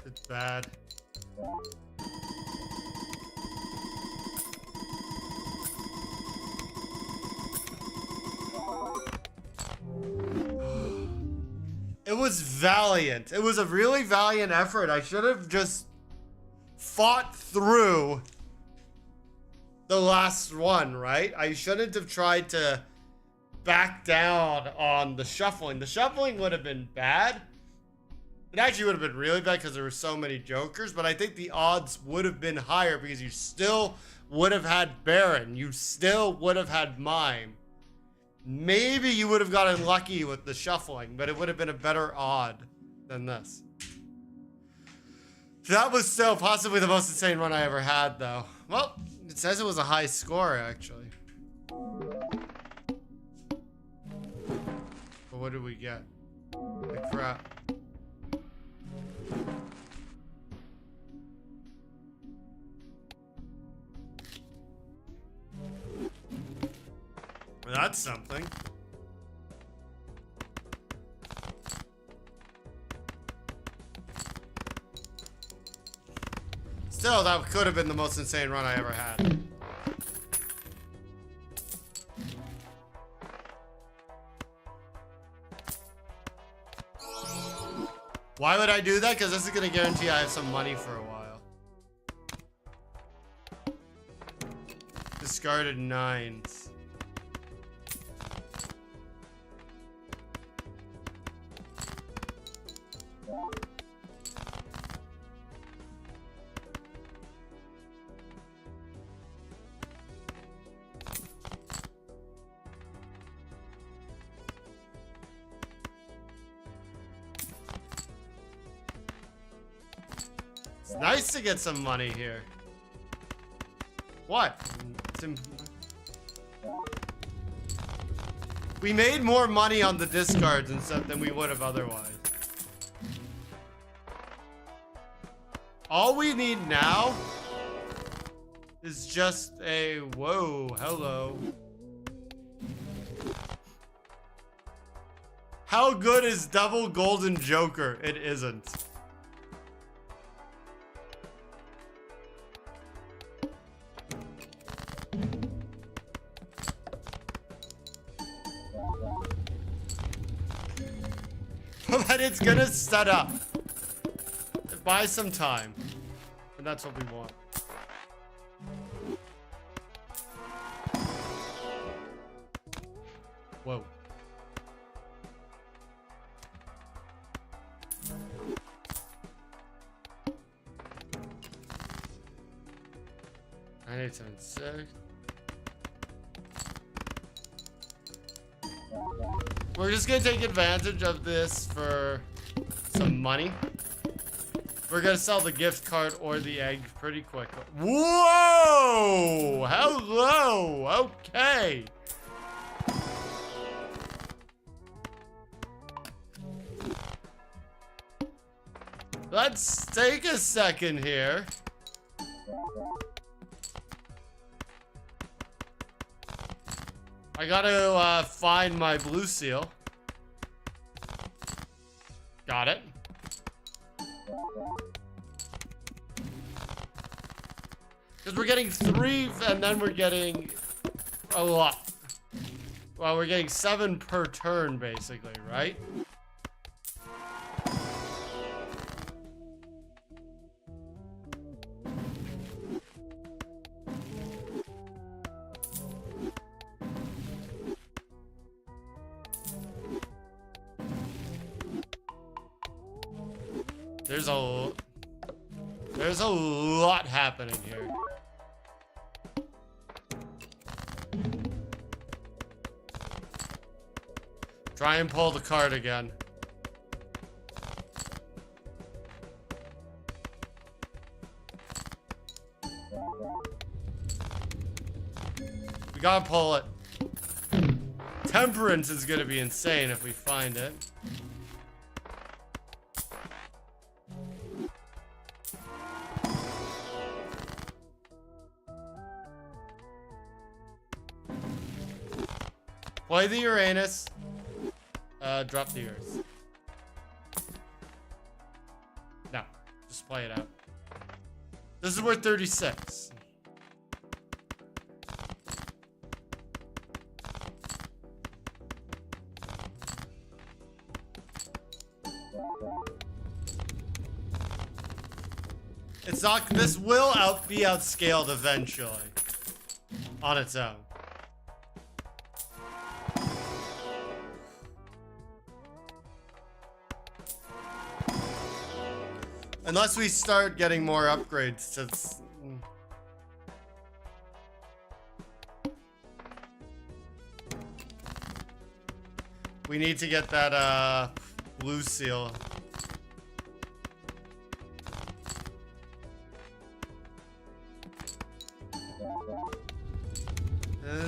It's bad. It was valiant. It was a really valiant effort. I should have just fought through the last one, right? I shouldn't have tried to back down on the shuffling. The shuffling would have been bad. It actually would have been really bad because there were so many jokers, but I think the odds would have been higher because you still would have had Baron. You still would have had Mime. Maybe you would have gotten lucky with the shuffling, but it would have been a better odd than this. That was still possibly the most insane run I ever had, though. Well, it says it was a high score, actually. But what did we get? Like crap. Well, that's something. Still, that could have been the most insane run I ever had. Why would I do that? Because this is going to guarantee I have some money for a while. Discarded 9s. It's nice to get some money here. What? We made more money on the discards and stuff than we would have otherwise. All we need now is just a whoa, hello. How good is double golden joker? It isn't. But it's gonna set up. Buy some time. And that's what we want. Whoa. I need 76. We're just gonna take advantage of this for some money. We're gonna sell the gift card or the egg pretty quickly. Whoa! Hello! Okay. Let's take a second here. I gotta find my blue seal. Got it. Because we're getting 3 and then we're getting a lot. Well, we're getting 7 per turn basically, right? There's a lot happening here. Try and pull the card again. We gotta pull it. Temperance is gonna be insane if we find it. Play the Uranus. Drop the Earth. No, just play it out. This is worth 36. It's not. This will be outscaled eventually, on its own. Unless we start getting more upgrades to... We need to get that blue seal.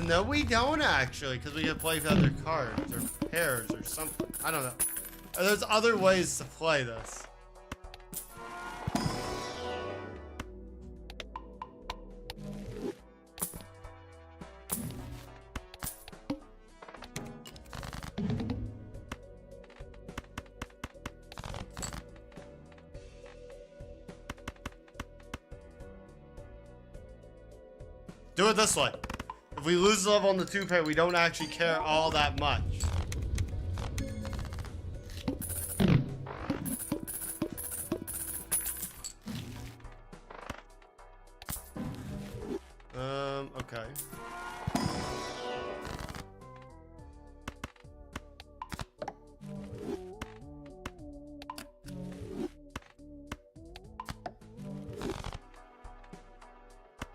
No, we don't actually, because we can play with other cards or pairs or something. I don't know. There's other ways to play this. Do it this way. If we lose the level on the 2-pair, we don't actually care all that much. Okay.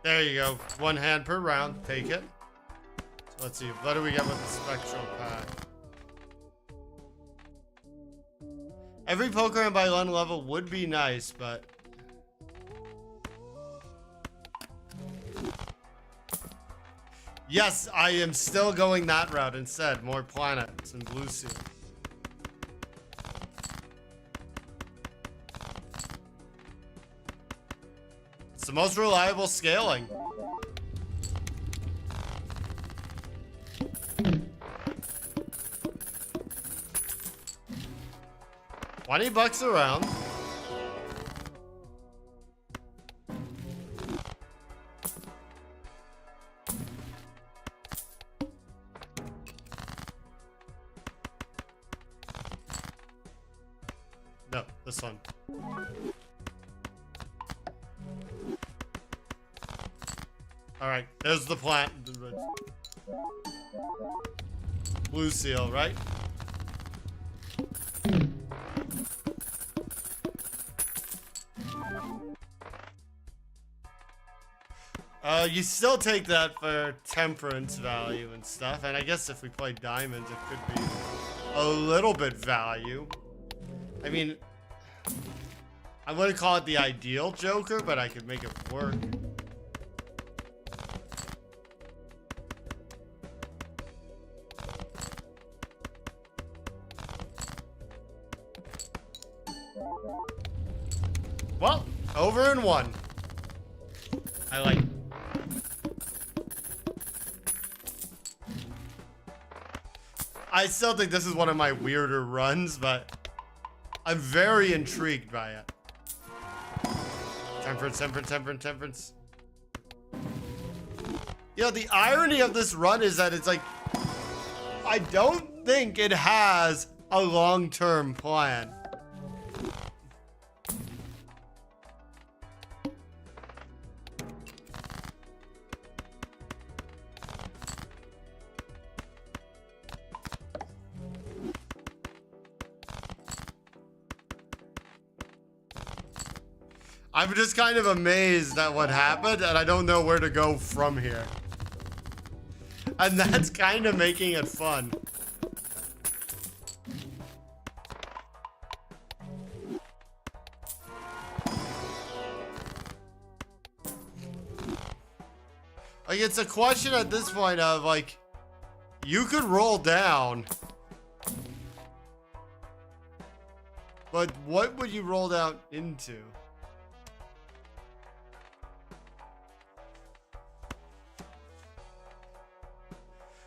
There you go. 1 hand per round. Take it. So let's see. What do we get with the spectral pack? Every Pokemon by 1 level would be nice, but... Yes, I am still going that route instead. More planets and blue seal. It's the most reliable scaling. $20 around. No, this one. All right, there's the plant. Blue seal, right? You still take that for temperance value and stuff, and I guess if we play diamonds, it could be a little bit value. I mean, I wouldn't call it the ideal Joker, but I could make it work. Well, over in one. I like. I still think this is one of my weirder runs, but I'm very intrigued by it. Temperance, temperance, temperance, temperance. You know, the irony of this run is that it's like, I don't think it has a long-term plan. I'm just kind of amazed at what happened, and I don't know where to go from here. And that's kind of making it fun. Like, it's a question at this point of, like, you could roll down. But what would you roll down into?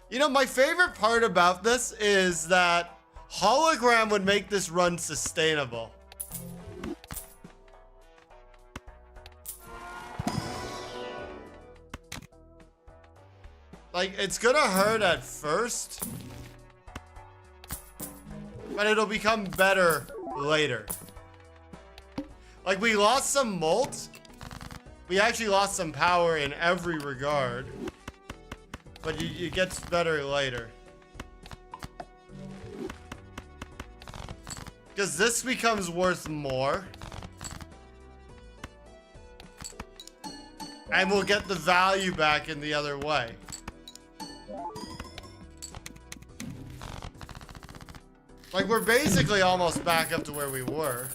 You know, my favorite part about this is that hologram would make this run sustainable. Like, it's gonna hurt at first, but it'll become better later. Like, we lost some molt. We actually lost some power in every regard. But it gets better later. Because this becomes worth more. And we'll get the value back in the other way. Like, we're basically almost back up to where we were.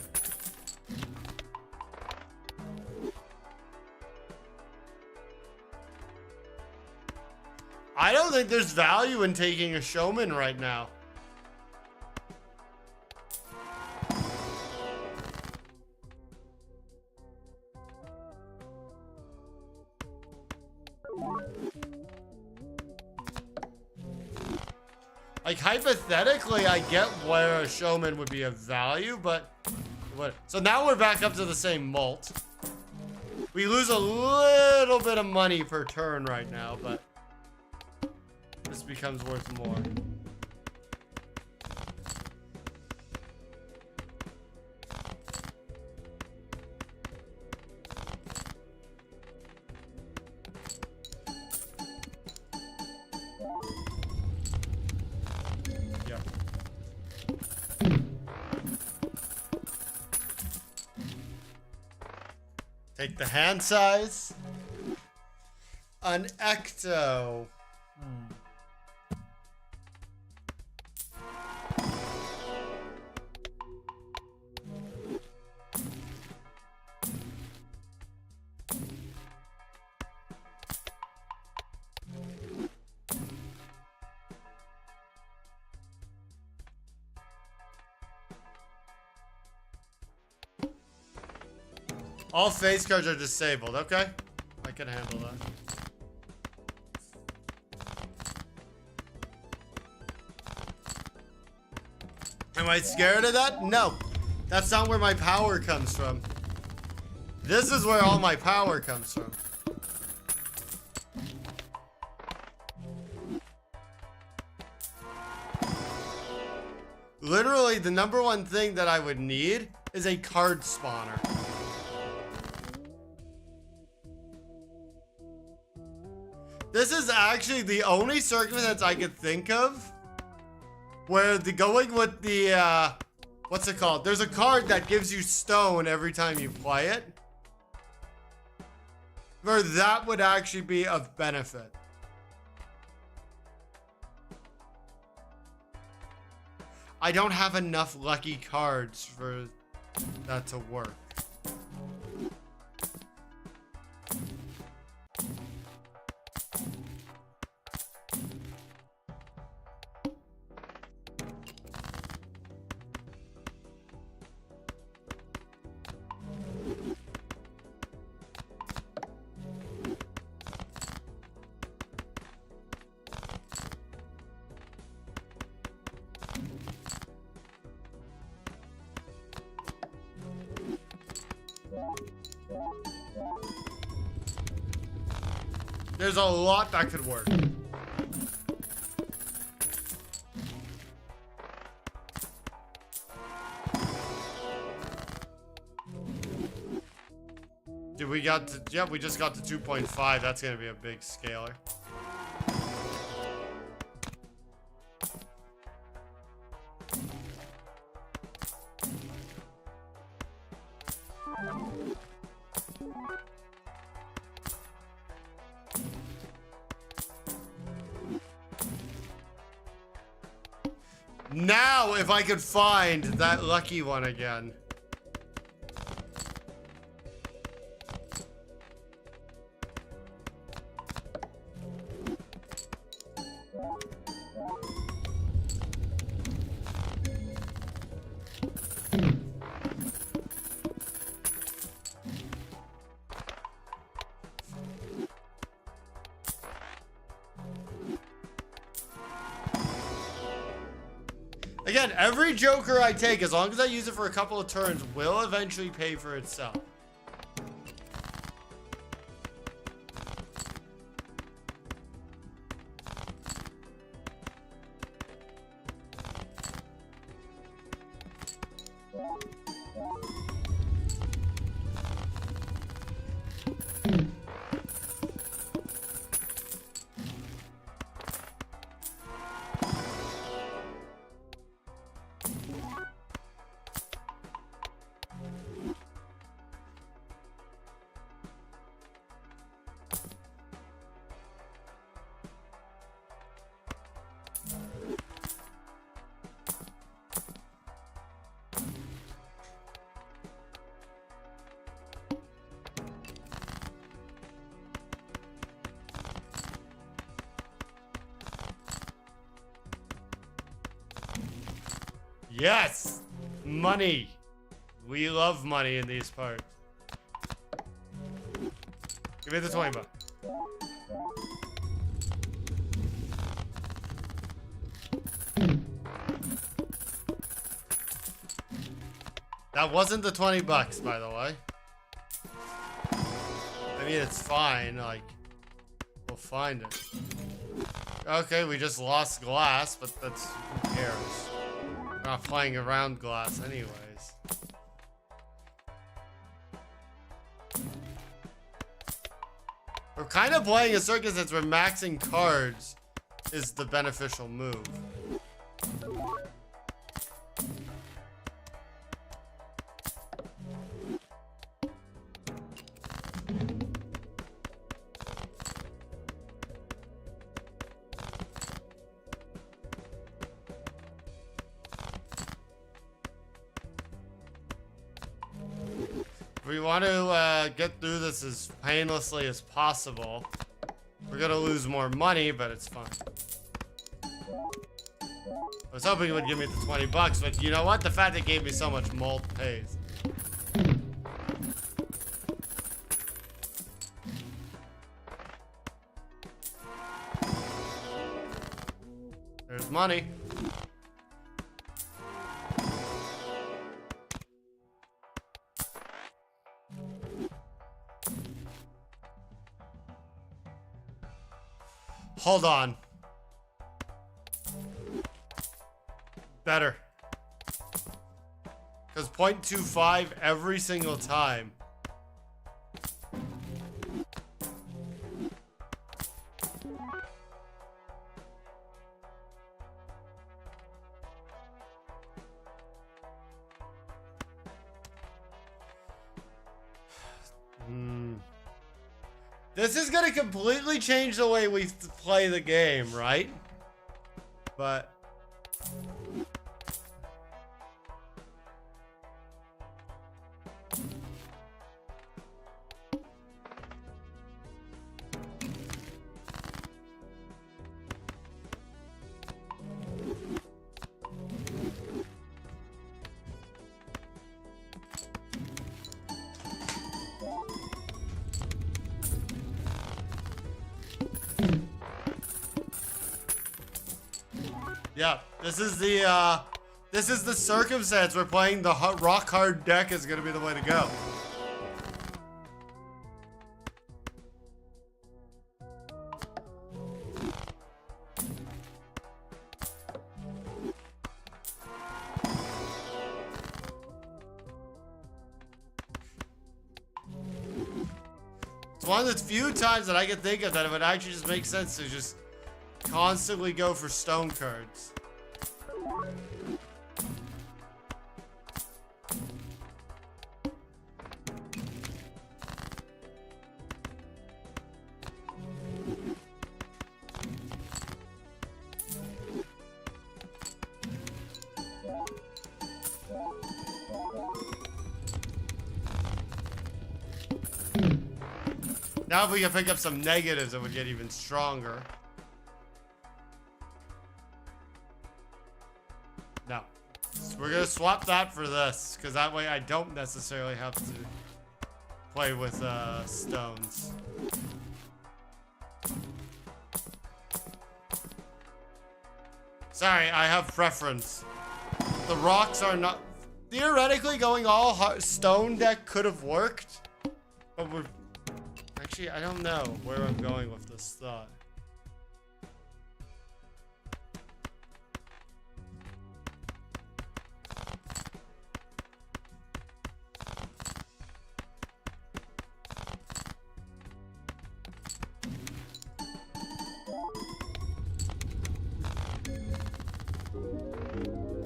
I don't think there's value in taking a showman right now. Like, hypothetically, I get where a showman would be of value, but what? So now we're back up to the same mult. We lose a little bit of money per turn right now, but this becomes worth more. Yeah. Take the hand size. An ecto. All face cards are disabled. Okay. I can handle that. Am I scared of that? No. That's not where my power comes from. This is where all my power comes from. Literally, the number one thing that I would need is a card spawner. This is actually the only circumstance I could think of where the going with the, what's it called? There's a card that gives you stone every time you play it. Where that would actually be of benefit. I don't have enough lucky cards for that to work. There's a lot that could work. Dude, we got to, yeah, we just got to 2.5. That's gonna be a big scaler. Now, if I could find that lucky one again. Again, every Joker I take, as long as I use it for a couple of turns, will eventually pay for itself. Yes! Money! We love money in these parts. Give me the 20 bucks. That wasn't the 20 bucks, by the way. I mean, it's fine, like, we'll find it. Okay, we just lost glass, but that's, who cares? We're not playing around glass anyways. We're kind of playing a circumstance where maxing cards is the beneficial move. We want to get through this as painlessly as possible. We're gonna lose more money, but it's fine. I was hoping it would give me the 20 bucks, but you know what? The fact it gave me so much mold pays. money. Hold on. Better. Because 0.25 every single time. This is gonna completely change the way we play the game, right? But yeah, this is the circumstance where playing the rock hard deck is gonna be the way to go. It's one of the few times that I can think of that it would actually just make sense to just constantly go for stone cards. Now if we can pick up some negatives, it would get even stronger. No. So we're gonna swap that for this, because that way I don't necessarily have to play with stones. Sorry, I have preference. The rocks are not... Theoretically, going all stone deck could have worked, but we're... Actually, I don't know where I'm going with this thought.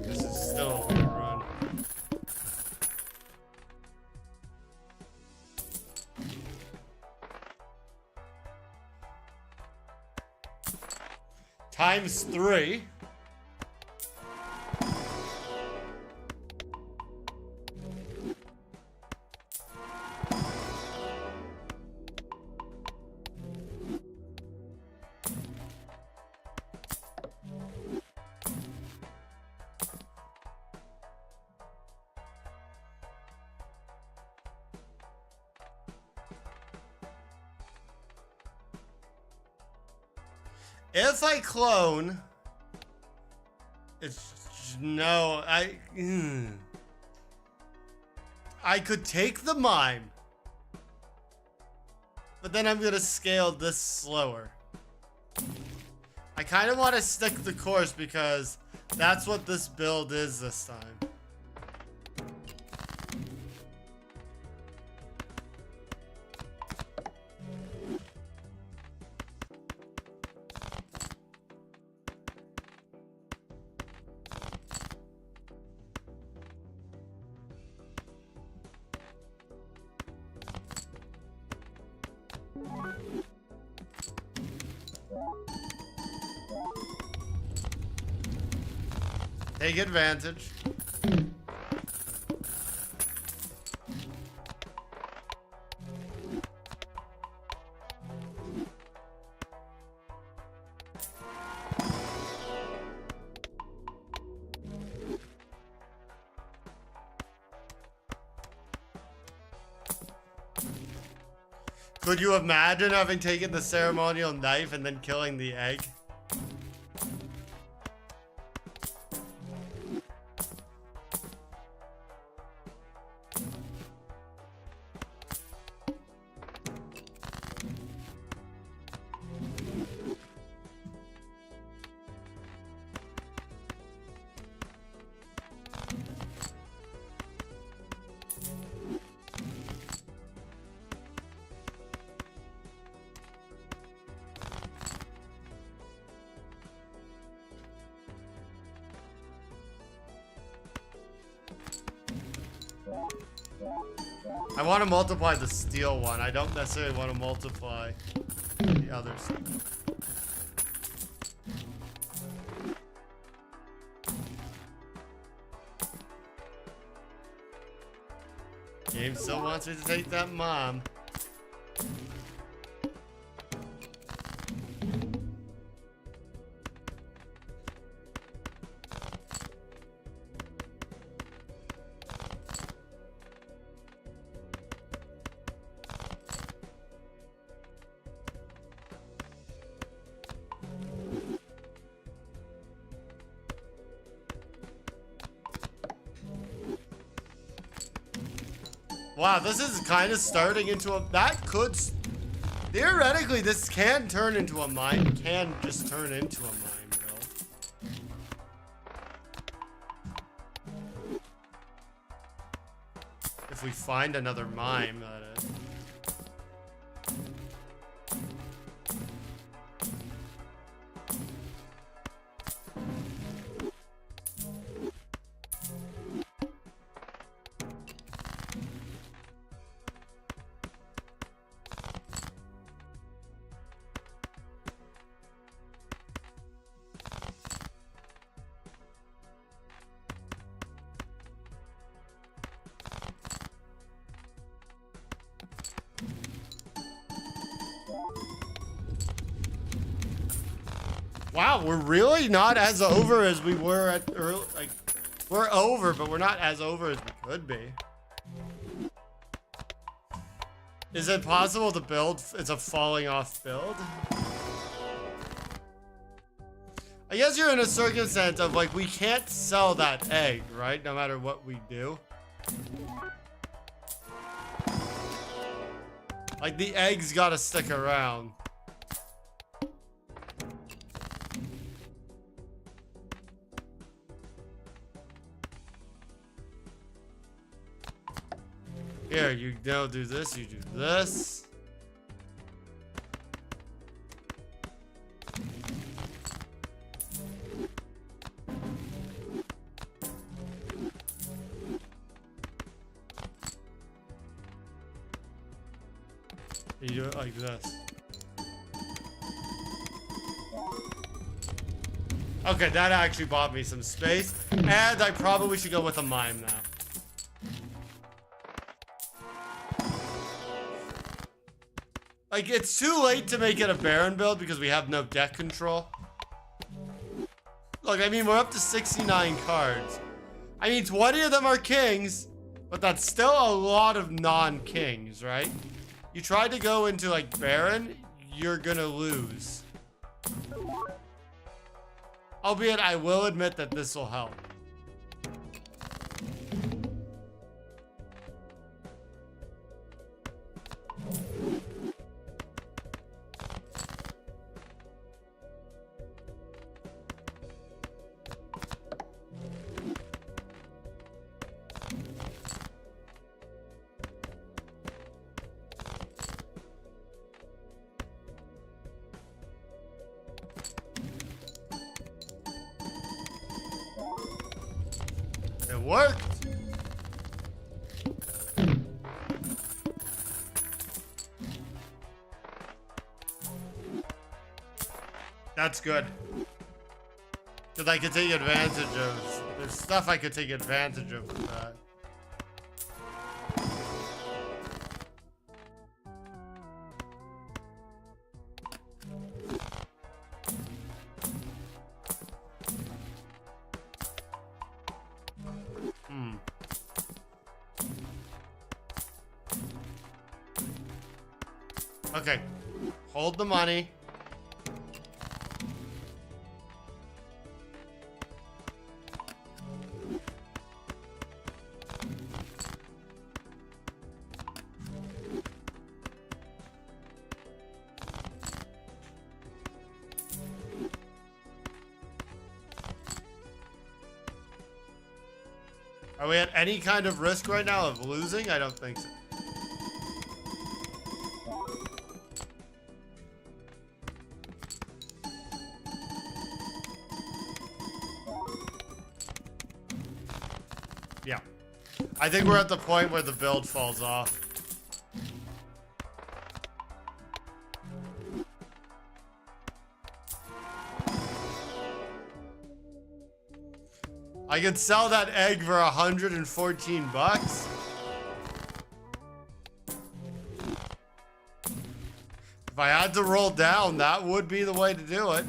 This is still a good run. Times 3. If I clone, it's no, I could take the mime, but then I'm gonna scale this slower. I kind of want to stick the course because that's what this build is this time. Take advantage. Could you imagine having taken the ceremonial knife and then killing the egg? I want to multiply the steel one. I don't necessarily want to multiply the others. Game still wants me to take that mom. Wow, this is kind of starting into a... That could... Theoretically, this can turn into a mine. It can just turn into a mine, though. If we find another mine, that is. Wow, we're really not as over as we were at early. Like, we're over, but we're not as over as we could be. Is it possible to build? It's a falling off build. I guess you're in a circumstance of like we can't sell that egg, right? No matter what we do. Like the egg's gotta stick around. Here, you don't do this, you do this. You do it like this. Okay, that actually bought me some space. And I probably should go with a mime now. Like, it's too late to make it a Baron build because we have no deck control. Look, I mean, we're up to 69 cards. I mean, 20 of them are kings, but that's still a lot of non-kings, right? You try to go into, like, Baron, you're gonna lose. Albeit, I will admit that this will help. It worked. That's good. Because I could take advantage of... There's stuff I could take advantage of with that. Okay, hold the money. Are we at any kind of risk right now of losing? I don't think so. Yeah. I think we're at the point where the build falls off. I could sell that egg for 114 bucks. If I had to roll down, that would be the way to do it.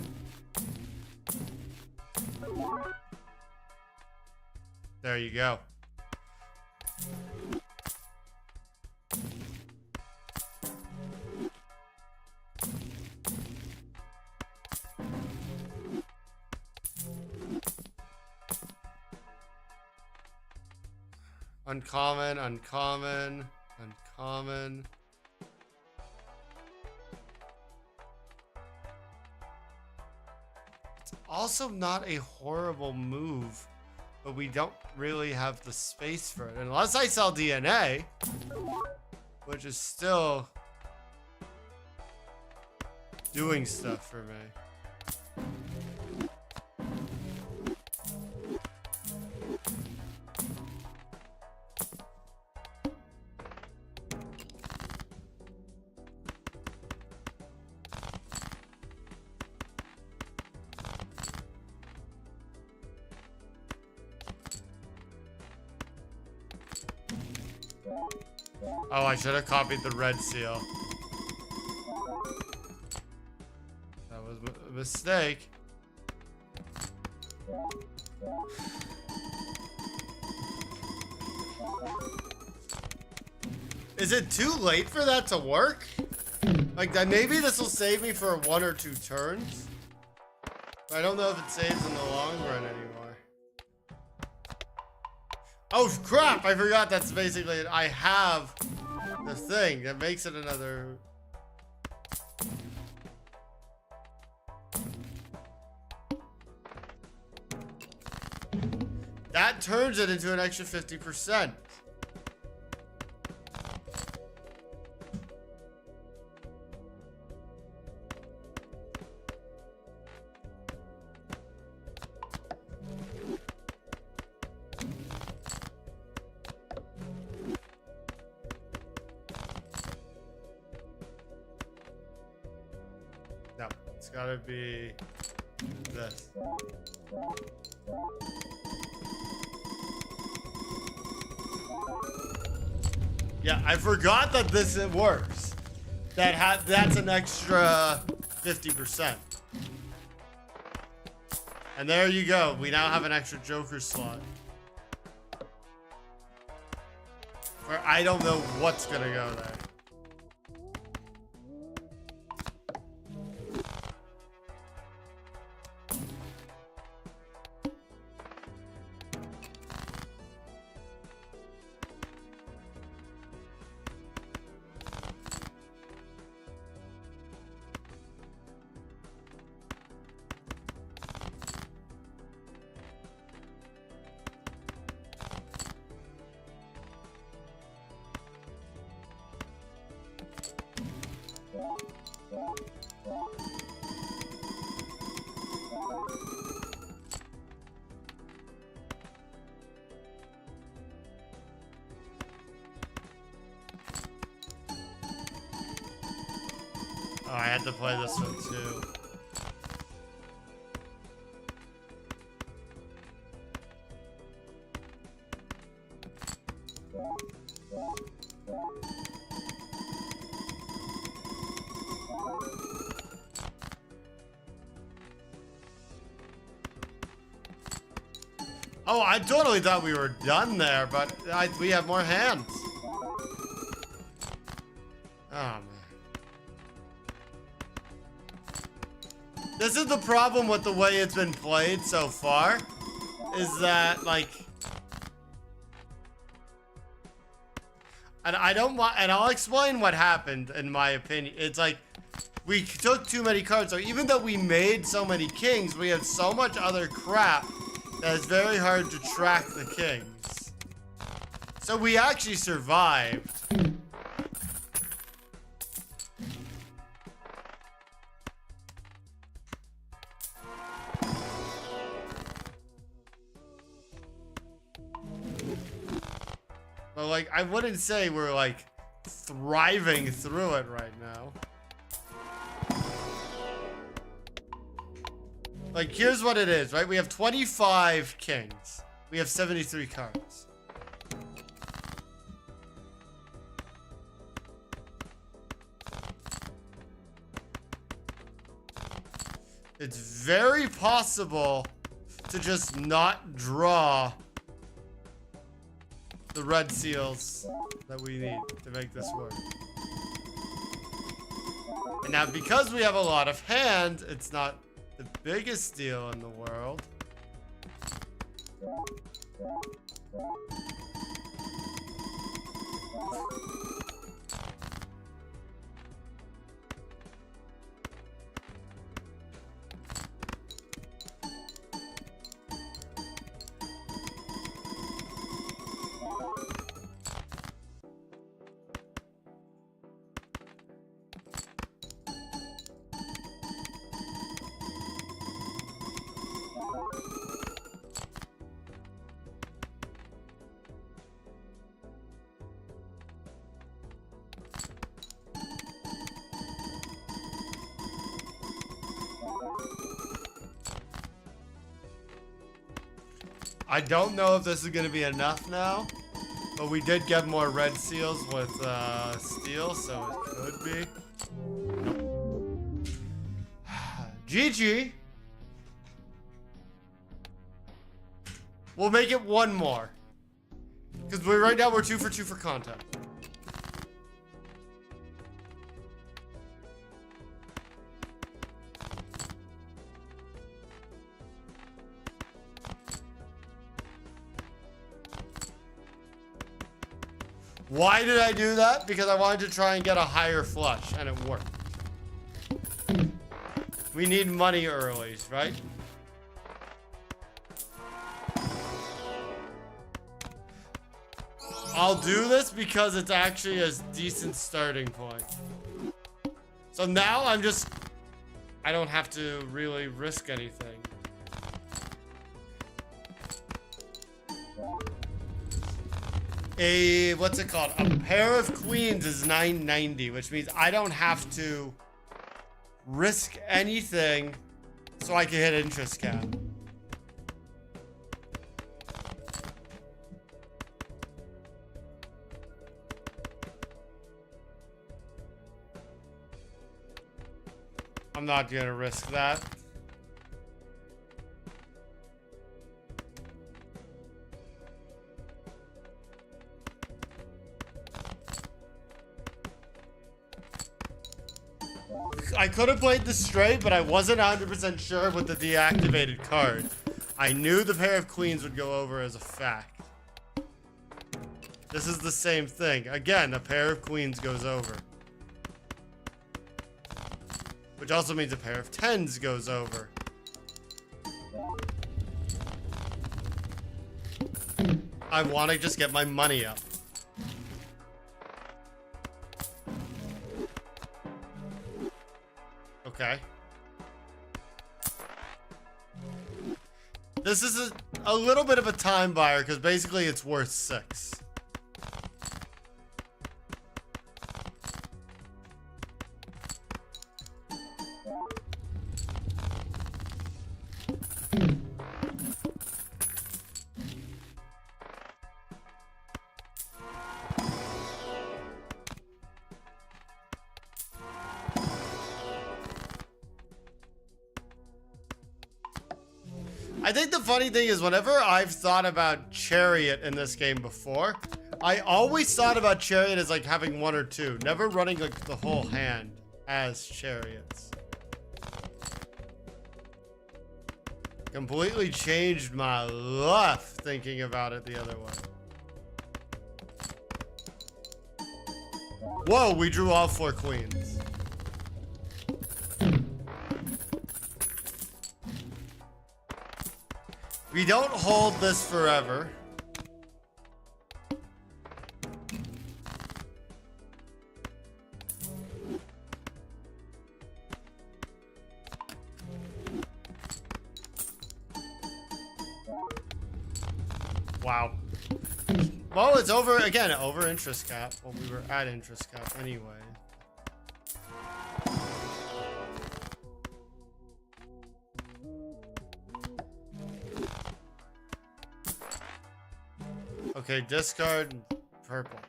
There you go. Uncommon, uncommon, uncommon. It's also not a horrible move, but we don't really have the space for it. Unless I sell DNA, which is still doing stuff for me. Oh, I should have copied the red seal. That was a mistake. Is it too late for that to work? Like, maybe this will save me for 1 or 2 turns. But I don't know if it saves in the long run anymore. Oh crap, I forgot that's basically it. I have the thing that makes it another... That turns it into an extra 50%. No, it's gotta be this. Yeah, I forgot that this works. That's an extra 50%. And there you go. We now have an extra Joker slot. Where I don't know what's gonna go there. Oh, I had to play this one too. Oh, I totally thought we were done there, but we have more hands. Oh, man. This is the problem with the way it's been played so far, is that, like... And I don't want... And I'll explain what happened, in my opinion. It's like, we took too many cards, so even though we made so many kings, we have so much other crap that it's very hard to track the kings. So we actually survived. But like, I wouldn't say we're like thriving through it right now. Like, here's what it is, right? We have 25 kings. We have 73 cards. It's very possible to just not draw the red seals that we need to make this work. And now, because we have a lot of hand, it's not the biggest deal in the world. I don't know if this is gonna be enough now, but we did get more red seals with steel, so it could be. Nope. GG. We'll make it one more, because right now we're 2 for 2 for content. Why did I do that? Because I wanted to try and get a higher flush, and it worked. We need money early, right? I'll do this because it's actually a decent starting point. So now I don't have to really risk anything. What's it called? A pair of queens is $9.90, which means I don't have to risk anything so I can hit interest cap. I'm not gonna risk that. I could have played this straight, but I wasn't 100% sure with the deactivated card. I knew the pair of queens would go over as a fact. This is the same thing. Again, a pair of queens goes over. Which also means a pair of tens goes over. I want to just get my money up. Okay. This is a little bit of a time buyer because basically it's worth 6. I think the funny thing is whenever I've thought about Chariot in this game before, I always thought about Chariot as like having 1 or 2, never running like the whole hand as Chariots. Completely changed my life thinking about it the other way. Whoa, we drew all 4 queens. We don't hold this forever. Wow. Well, it's over again, over interest cap. Well, we were at interest cap anyway. Okay, discard purple.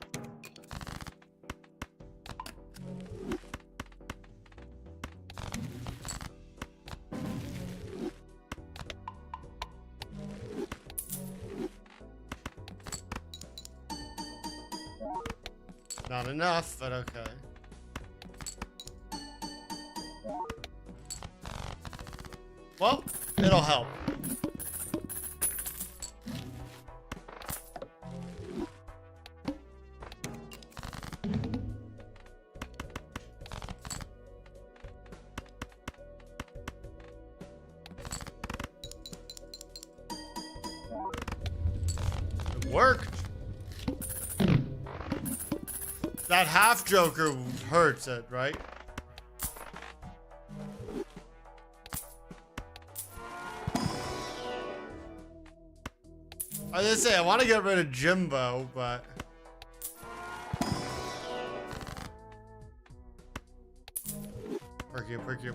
Not enough, but okay. Well, it'll help. It worked. That half joker hurts it, right? I was gonna say, I want to get rid of Jimbo, but...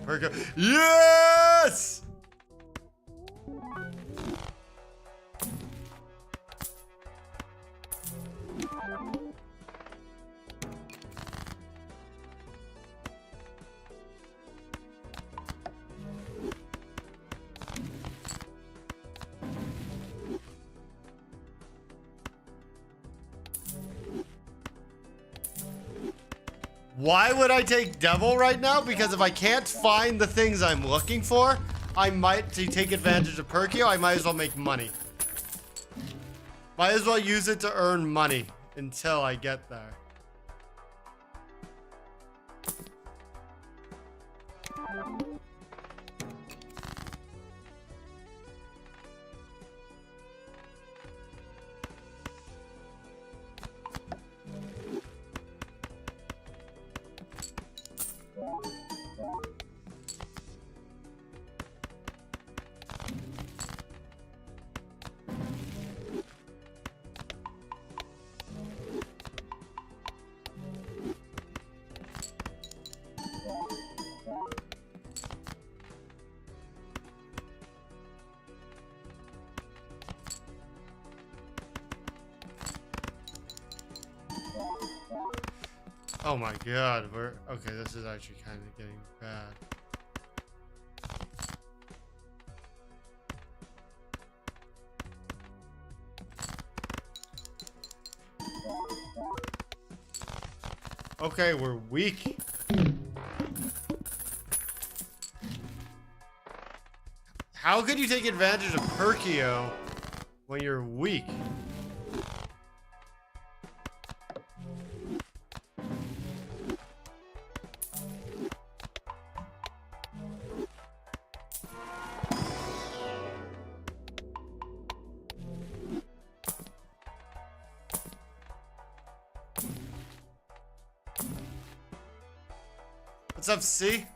Perky. Yes! Why would I take Devil right now? Because if I can't find the things I'm looking for, I might take advantage of Perkio. I might as well make money. Might as well use it to earn money until I get there. Oh my god, okay, this is actually kind of getting bad. Okay, we're weak. How could you take advantage of Perkio when you're weak? What's up, C?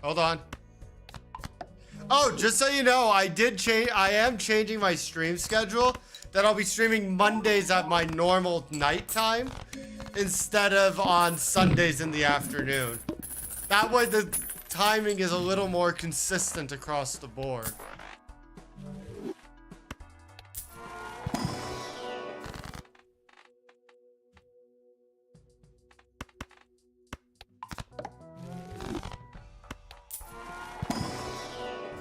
Hold on. Oh, just so you know, I am changing my stream schedule. That I'll be streaming Mondays at my normal night time instead of on Sundays in the afternoon. That way the timing is a little more consistent across the board.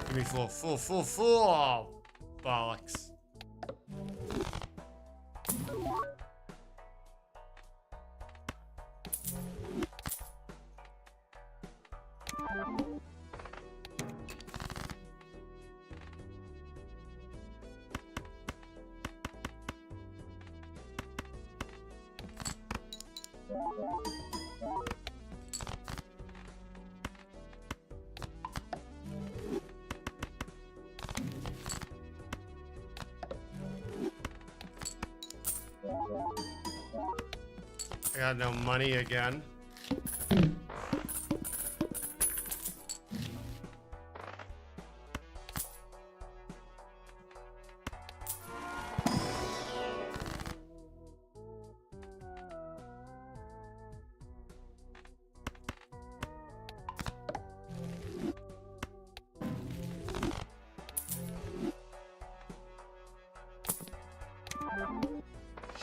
Give me full bollocks. I got no money again.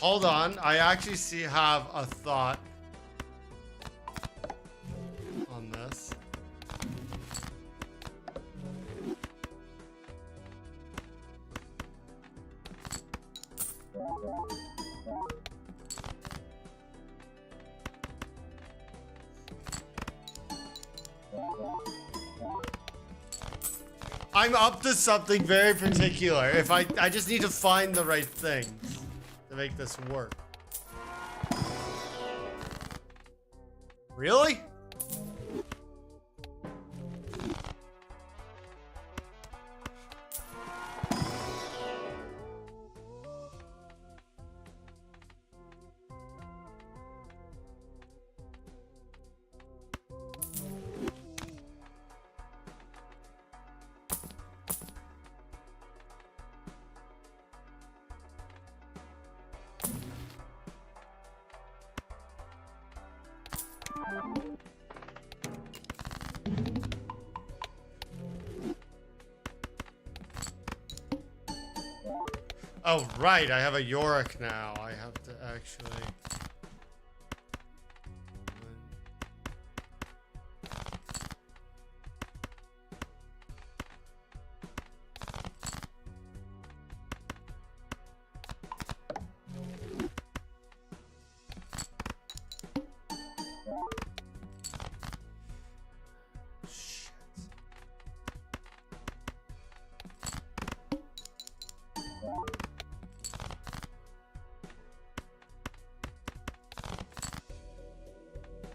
Hold on, I actually have a thought on this. I'm up to something very particular. If I just need to find the right things to make this work. Really? Oh, right, I have a Yorick now. I have to actually...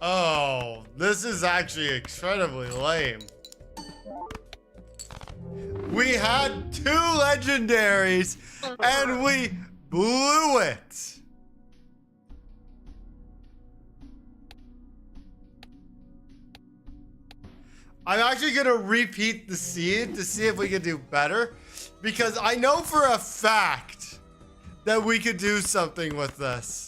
Oh, this is actually incredibly lame. We had 2 legendaries and we blew it. I'm actually gonna repeat the seed to see if we can do better, because I know for a fact that we could do something with this.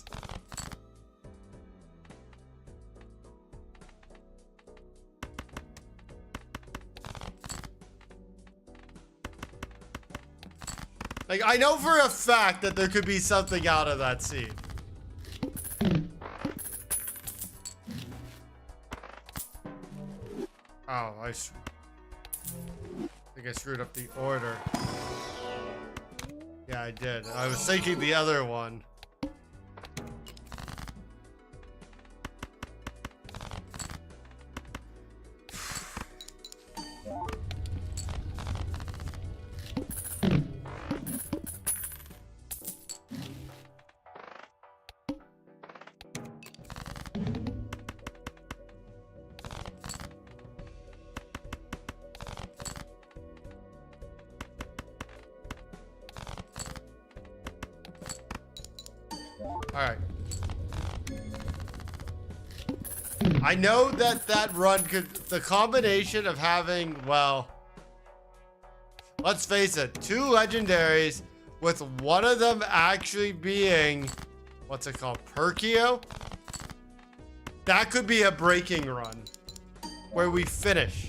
Like, I know for a fact that there could be something out of that seed. Oh, I think I screwed up the order. Yeah, I did. I was thinking the other one. Alright. I know that that run could... The combination of having, well... Let's face it, 2 legendaries with one of them actually being... What's it called? Perkio? That could be a breaking run. Where we finish.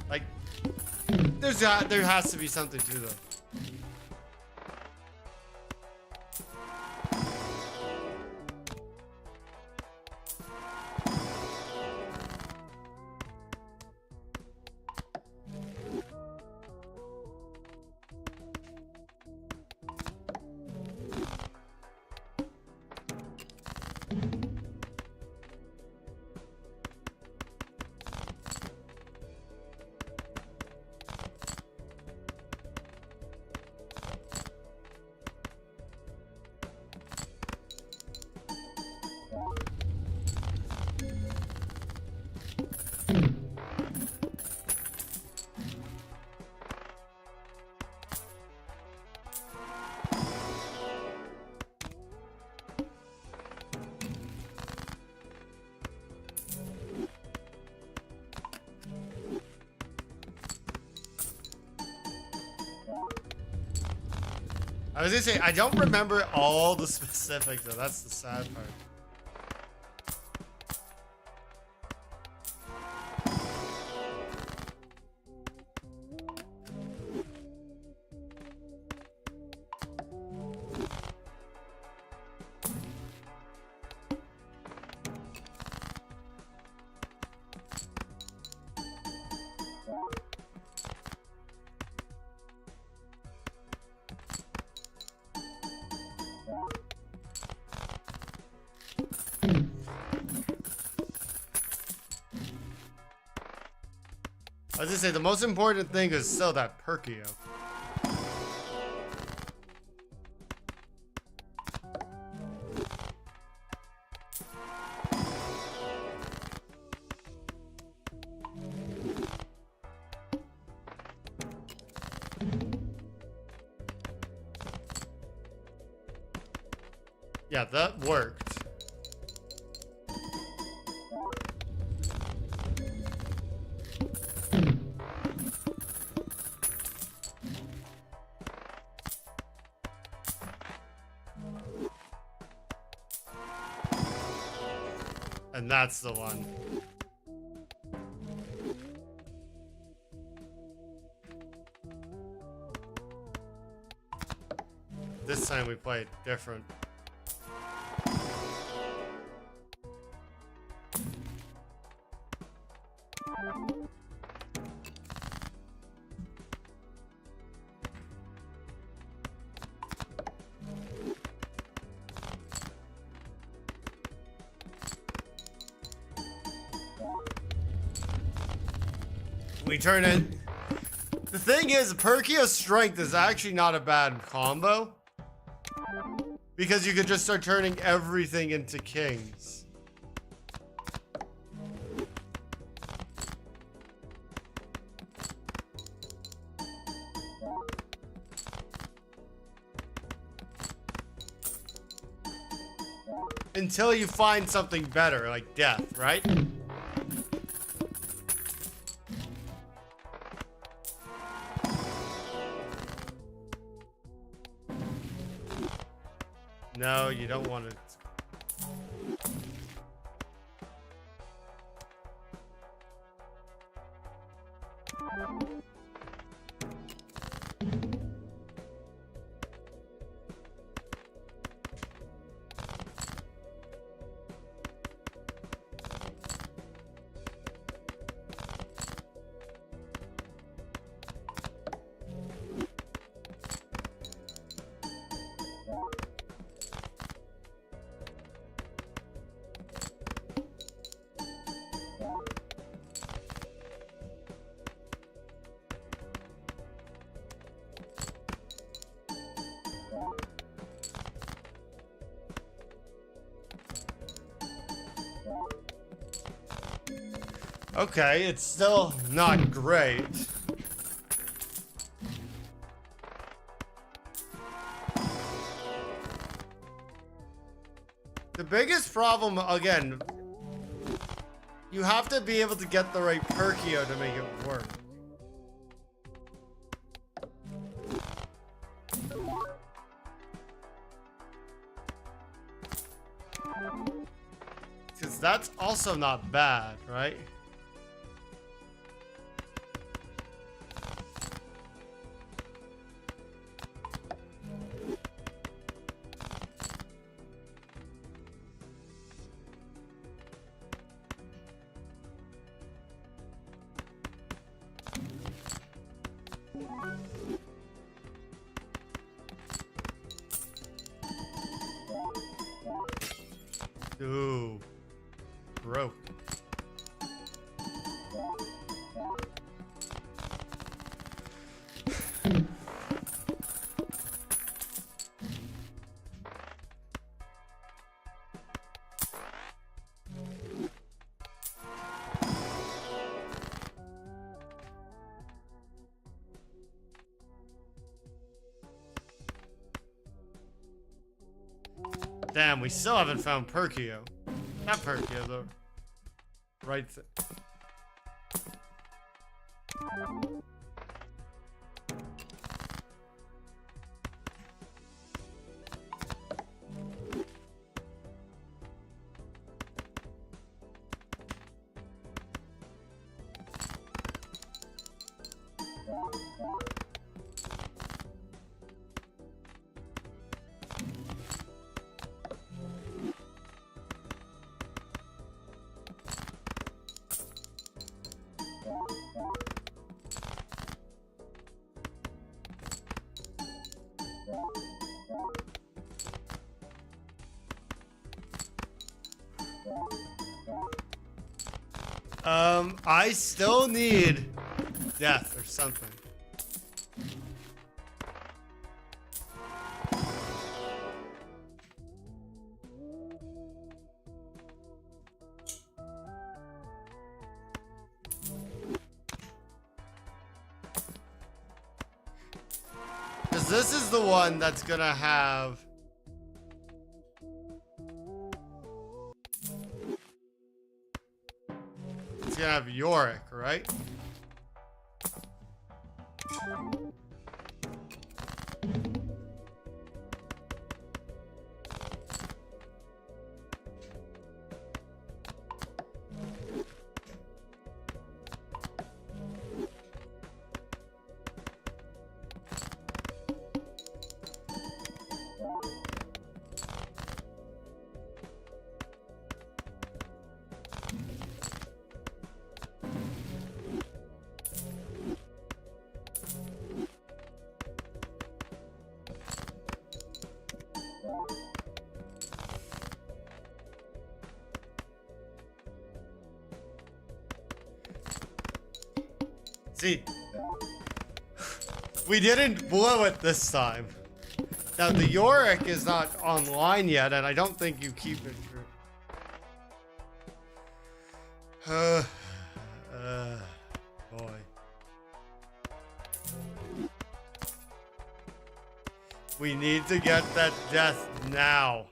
Like, there has to be something to them. I was gonna say, I don't remember all the specifics, though. That's the sad part. I was gonna say, the most important thing is still that Perkio. Yeah, that worked. And that's the one. This time we play it different. We turn it. The thing is, Perkio's strength is actually not a bad combo. Because you could just start turning everything into kings. Until you find something better, like death, right? No, you don't want it. Okay, it's still not great. The biggest problem, again, you have to be able to get the right Perkio to make it work. Because that's also not bad, right? Ooh, broke. Damn, we still haven't found Perkio. Not Perkio, though. Right. I still need death or something. Because this is the one that's gonna have... It's gonna have Yorick, right? See, we didn't blow it this time. Now the Yorick is not online yet, and I don't think you keep it for... boy. We need to get that death now.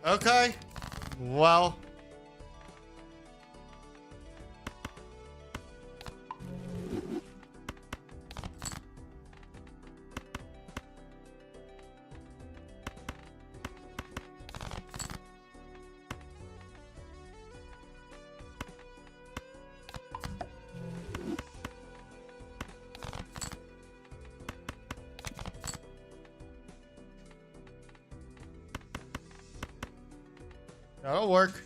Okay, well. That'll work.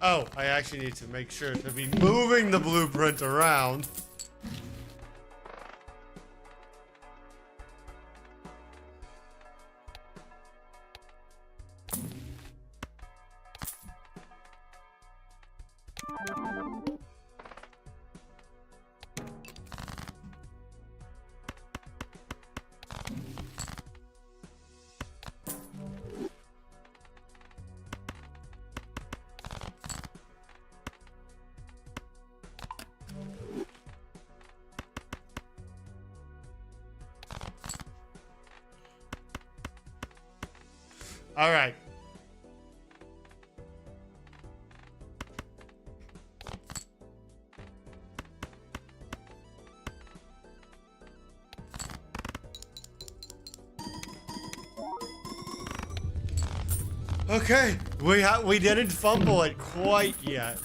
Oh, I actually need to make sure to be moving the blueprint around. All right. Okay, we didn't fumble it quite yet.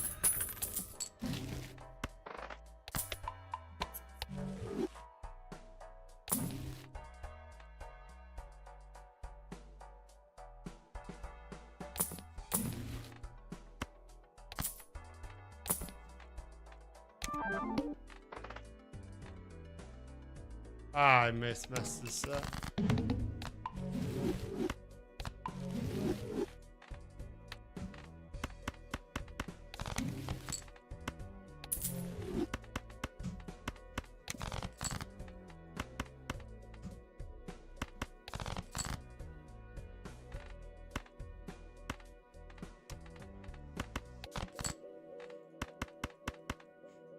Ah, I messed this up.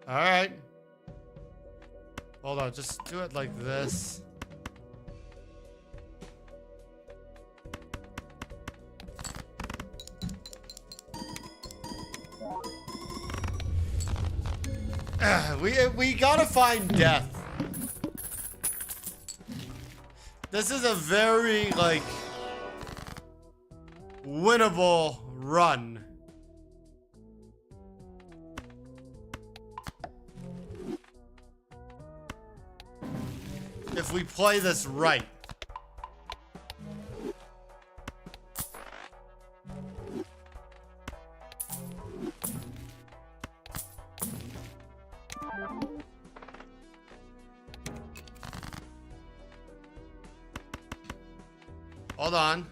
All right. Hold on, just do it like this. We gotta find death. This is a very, like, winnable run. If we play this right. Hold on.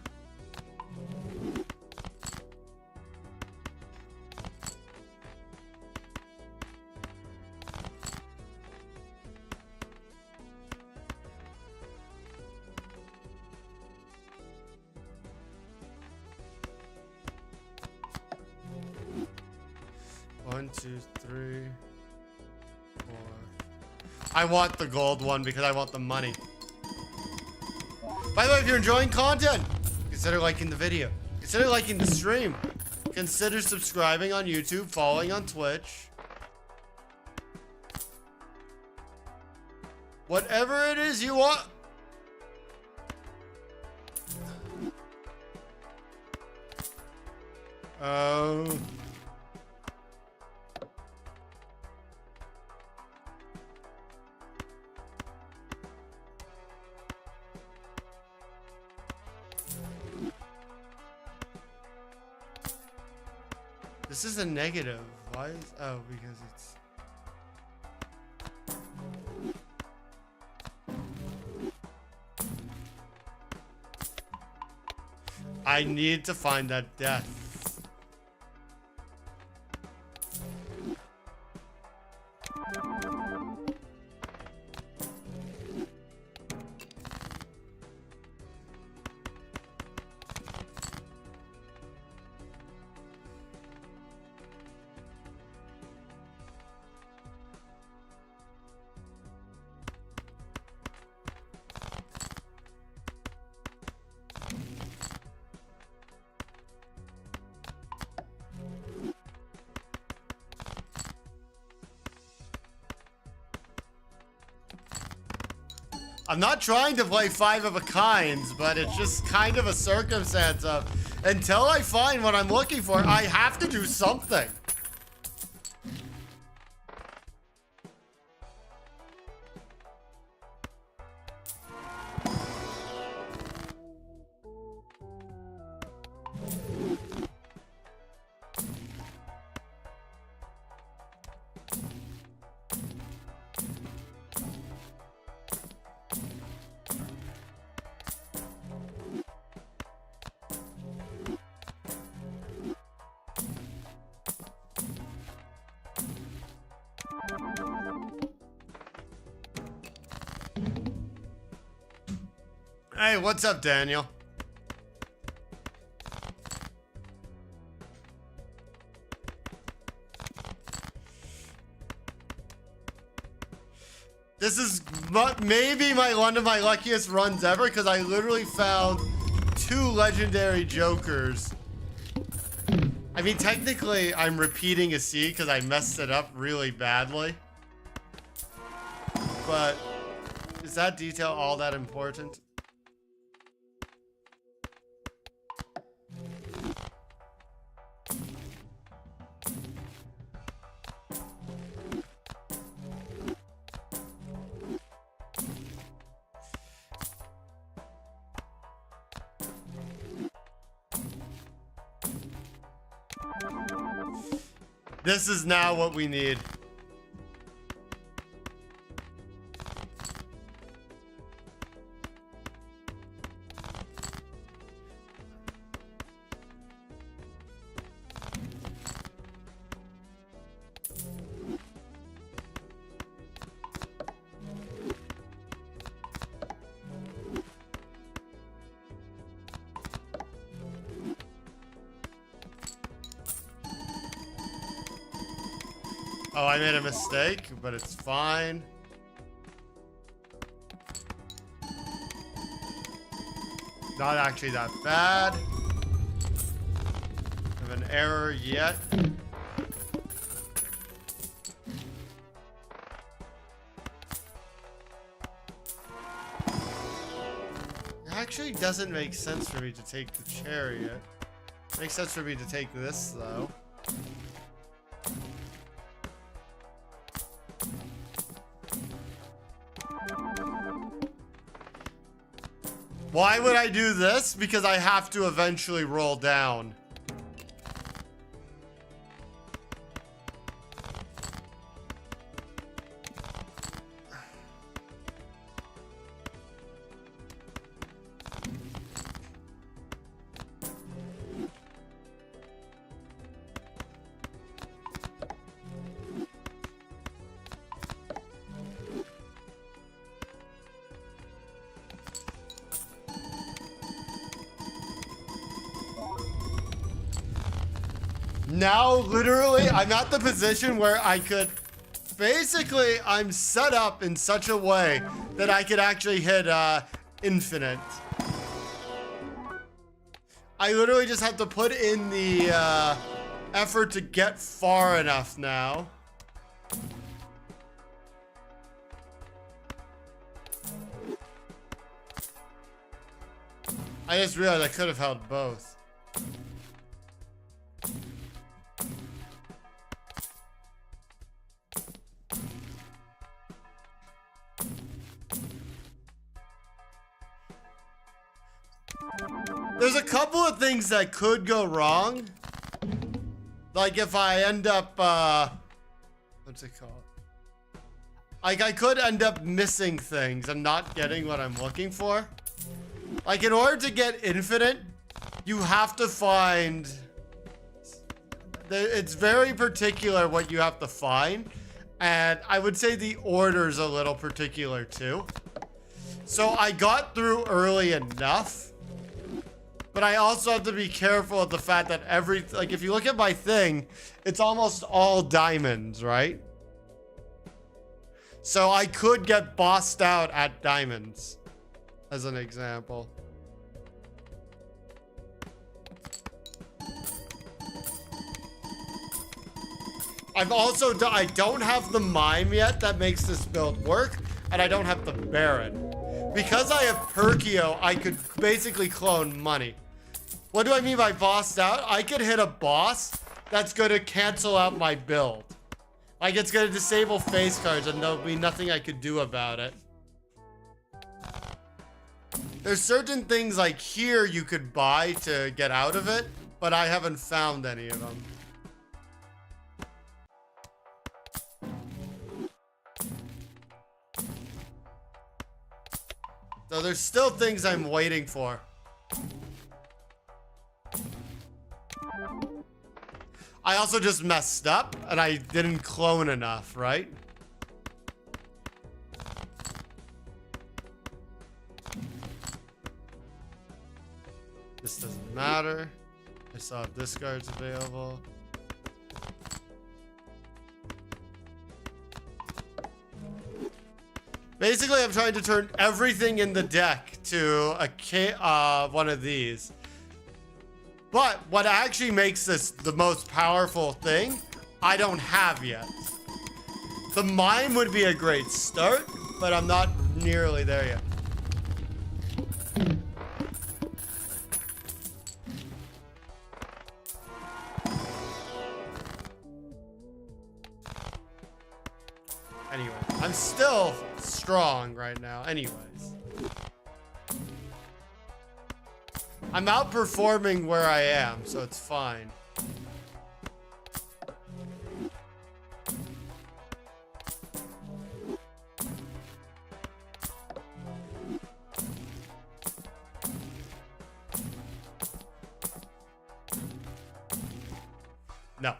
One, two, three, four. I want the gold one because I want the money. By the way, if you're enjoying content, consider liking the video. Consider liking the stream. Consider subscribing on YouTube, following on Twitch. Whatever it is you want. Oh. This is a negative. Why is... Oh, because it's... I need to find that death. I'm not trying to play five of a kinds, but it's just kind of a circumstance of until I find what I'm looking for, I have to do something. Hey, what's up, Daniel? This is maybe one of my luckiest runs ever because I literally found 2 legendary jokers. I mean, technically, I'm repeating a C because I messed it up really badly. But is that detail all that important? This is now what we need. Oh, I made a mistake, but it's fine. Not actually that bad. Have an error yet. doesn't make sense for me to take the chariot. Makes sense for me to take this, though. Why would I do this? Because I have to eventually roll down. Now, literally, I'm at the position where I could... Basically, I'm set up in such a way that I could actually hit infinite. I literally just have to put in the effort to get far enough now. I just realized I could have held both. There's a couple of things that could go wrong. Like if I end up, what's it called? Like I could end up missing things and not getting what I'm looking for. Like in order to get infinite, you have to find, it's very particular what you have to find. And I would say the order's a little particular too. So I got through early enough. But I also have to be careful of the fact that like if you look at my thing, it's almost all diamonds, right? So I could get bossed out at diamonds, as an example. I don't have the mime yet that makes this build work, and I don't have the Baron. Because I have Perkio, I could basically clone money. What do I mean by bossed out? I could hit a boss that's going to cancel out my build. Like it's going to disable face cards and there'll be nothing I could do about it. There's certain things like here you could buy to get out of it, but I haven't found any of them. So there's still things I'm waiting for. I also just messed up and I didn't clone enough, right? This doesn't matter. I still have discards available. Basically, I'm trying to turn everything in the deck to a one of these. But what actually makes this the most powerful thing, I don't have yet. The mime would be a great start, but I'm not nearly there yet. Anyway, I'm still strong right now. Anyways. I'm outperforming where I am, so it's fine. No.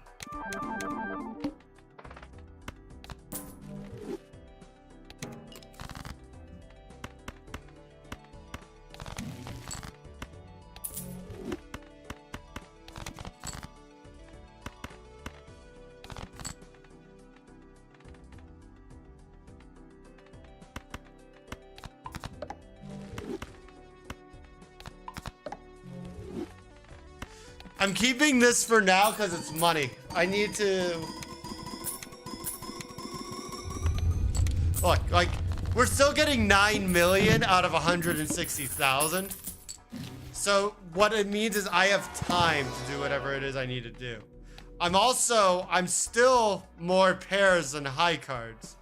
I'm keeping this for now because it's money. I need to... Look, like, we're still getting 9 million out of 160,000. So what it means is I have time to do whatever it is I need to do. I'm still more pairs than high cards.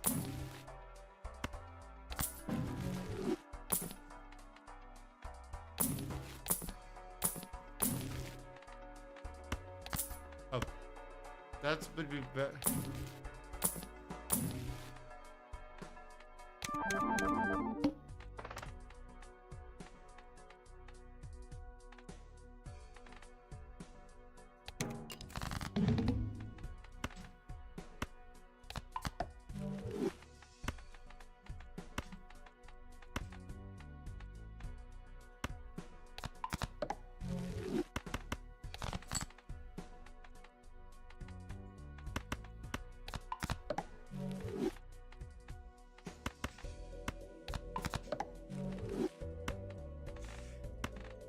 Oh, that would be better.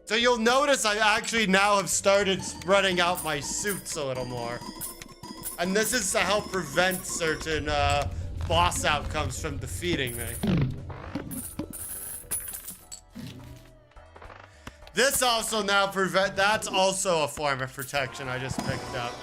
So you'll notice I actually now have started spreading out my suits a little more. And this is to help prevent certain boss outcomes from defeating me. This also now that's also a form of protection I just picked up.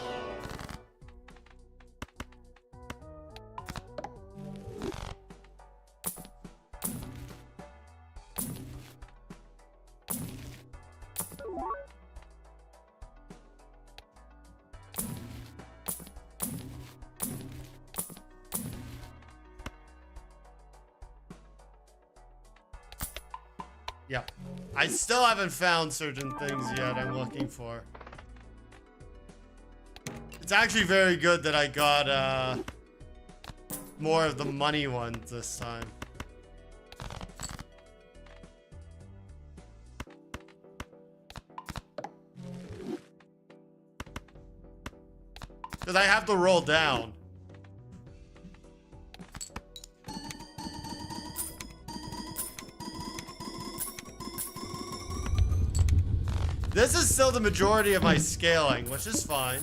Yeah. I still haven't found certain things yet I'm looking for. It's actually very good that I got more of the money ones this time. Because I have to roll down. This is still the majority of my scaling, which is fine.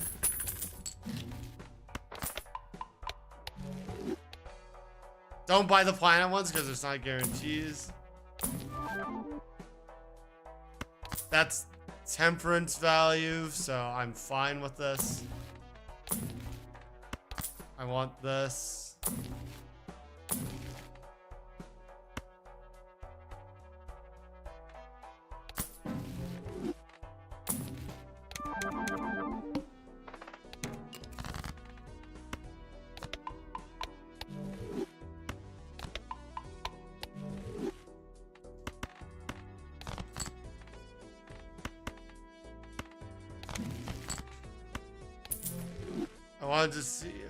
Don't buy the planet ones because it's not guarantees. That's temperance value, so I'm fine with this. I want this. I wanted to see you.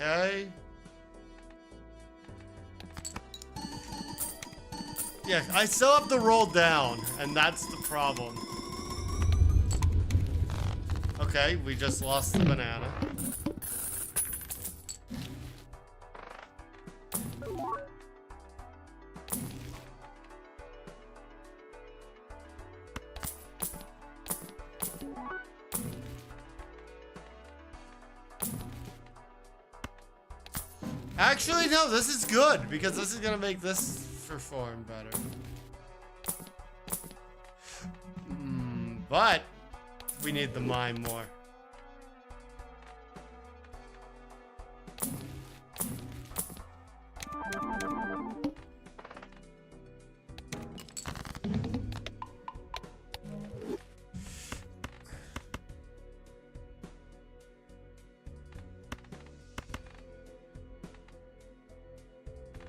Okay. Yeah, I still have to roll down, and that's the problem. Okay, we just lost the banana. Actually, no, this is good, because this is gonna make this perform better. But we need the mime more.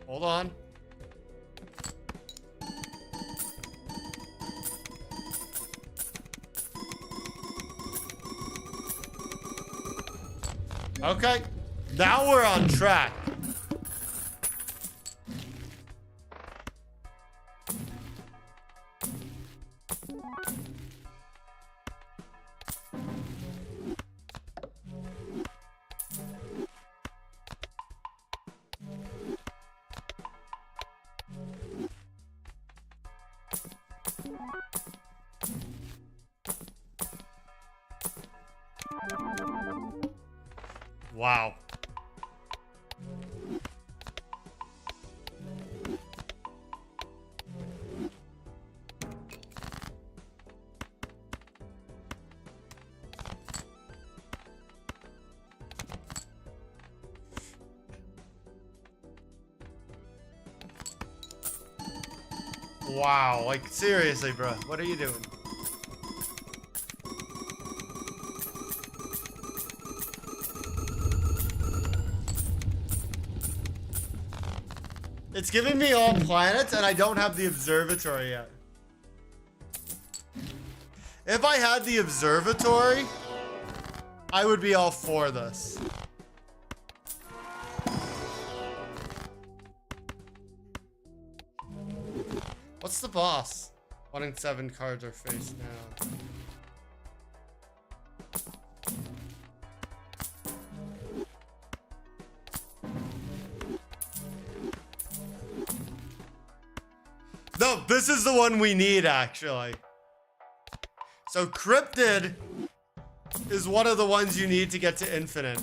Hold on. Okay, now we're on track. Wow. Wow, like seriously, bro, what are you doing? It's giving me all planets and I don't have the observatory yet. If I had the observatory, I would be all for this. What's the boss? 1 in 7 cards are face down. No, this is the one we need, actually. So Cryptid is one of the ones you need to get to infinite.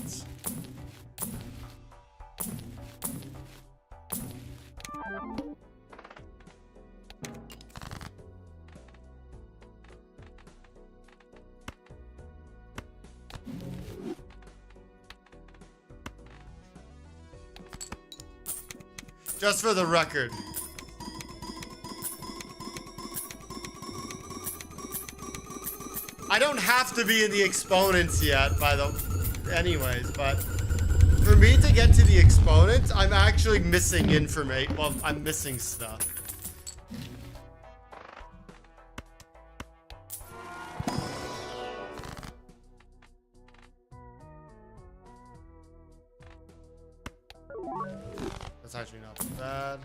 Just for the record. I don't have to be in the exponents yet, anyways, but for me to get to the exponents, I'm actually missing information. Well, I'm missing stuff. That's actually not bad.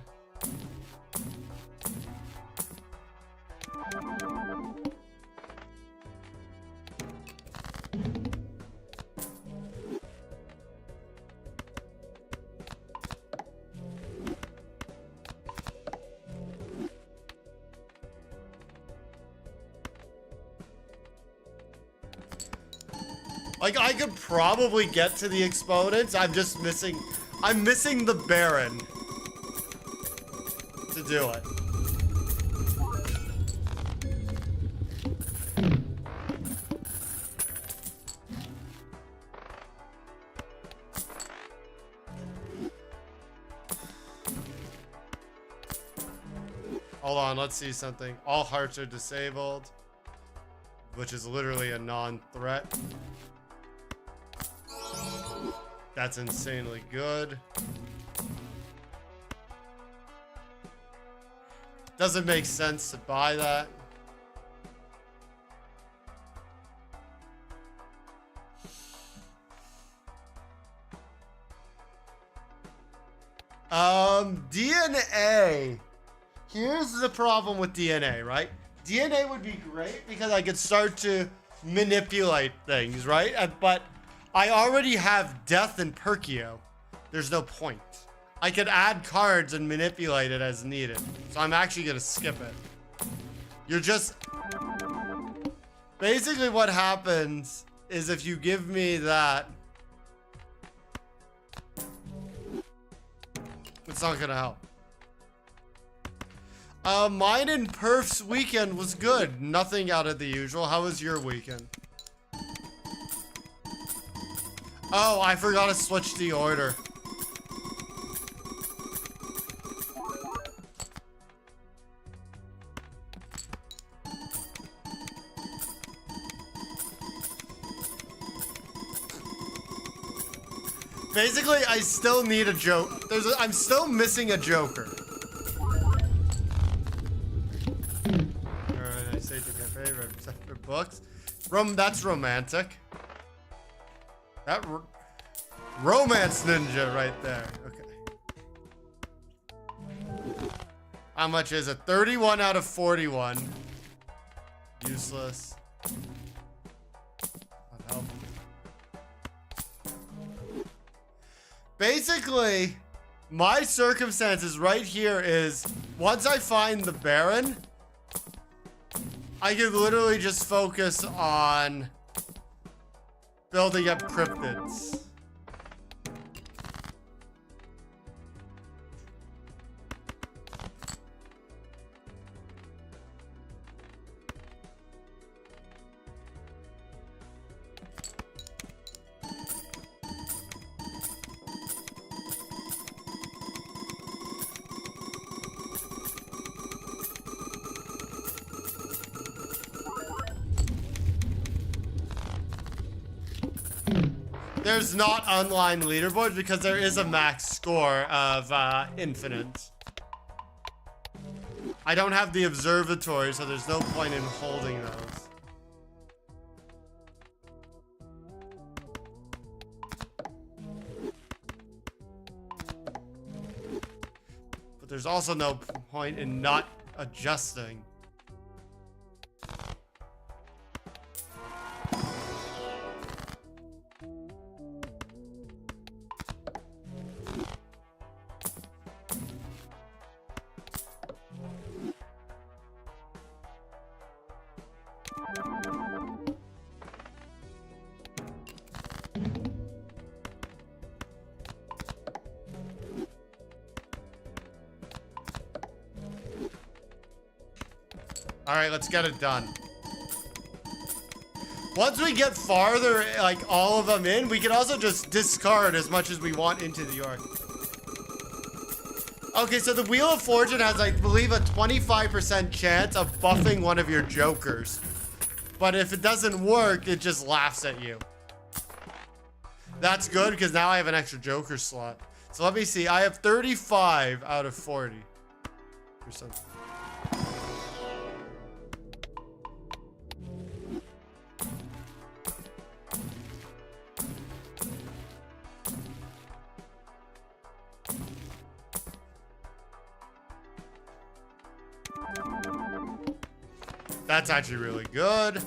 Like, I could probably get to the exponents. I'm missing the Baron to do it. Hold on, let's see something. All hearts are disabled, which is literally a non-threat. That's insanely good. Doesn't make sense to buy that. DNA. Here's the problem with DNA, right? DNA would be great because I could start to manipulate things, right? But I already have Death and Perkio. There's no point. I could add cards and manipulate it as needed. So I'm actually gonna skip it. You're just... Basically what happens is if you give me that, it's not gonna help. Mine and Perf's weekend was good. Nothing out of the usual. How was your weekend? Oh, I forgot to switch the order. Basically, I still need a joke. I'm still missing a Joker. Alright, I saved my favorite except for books. That's romantic. That romance ninja right there. Okay. How much is it? 31 out of 41. Useless. Not helpful. Basically, my circumstances right here is once I find the Baron, I can literally just focus on building up cryptids. there's not online leaderboards because there is a max score of infinite. I don't have the observatory, so there's no point in holding those. But there's also no point in not adjusting. Alright, let's get it done. Once we get farther, like all of them in, we can also just discard as much as we want into the yard. Okay, so the Wheel of Fortune has, I believe, a 25% chance of buffing one of your jokers. But if it doesn't work, it just laughs at you. That's good, because now I have an extra joker slot. So let me see. I have 35 out of 40. Or something. That's actually really good.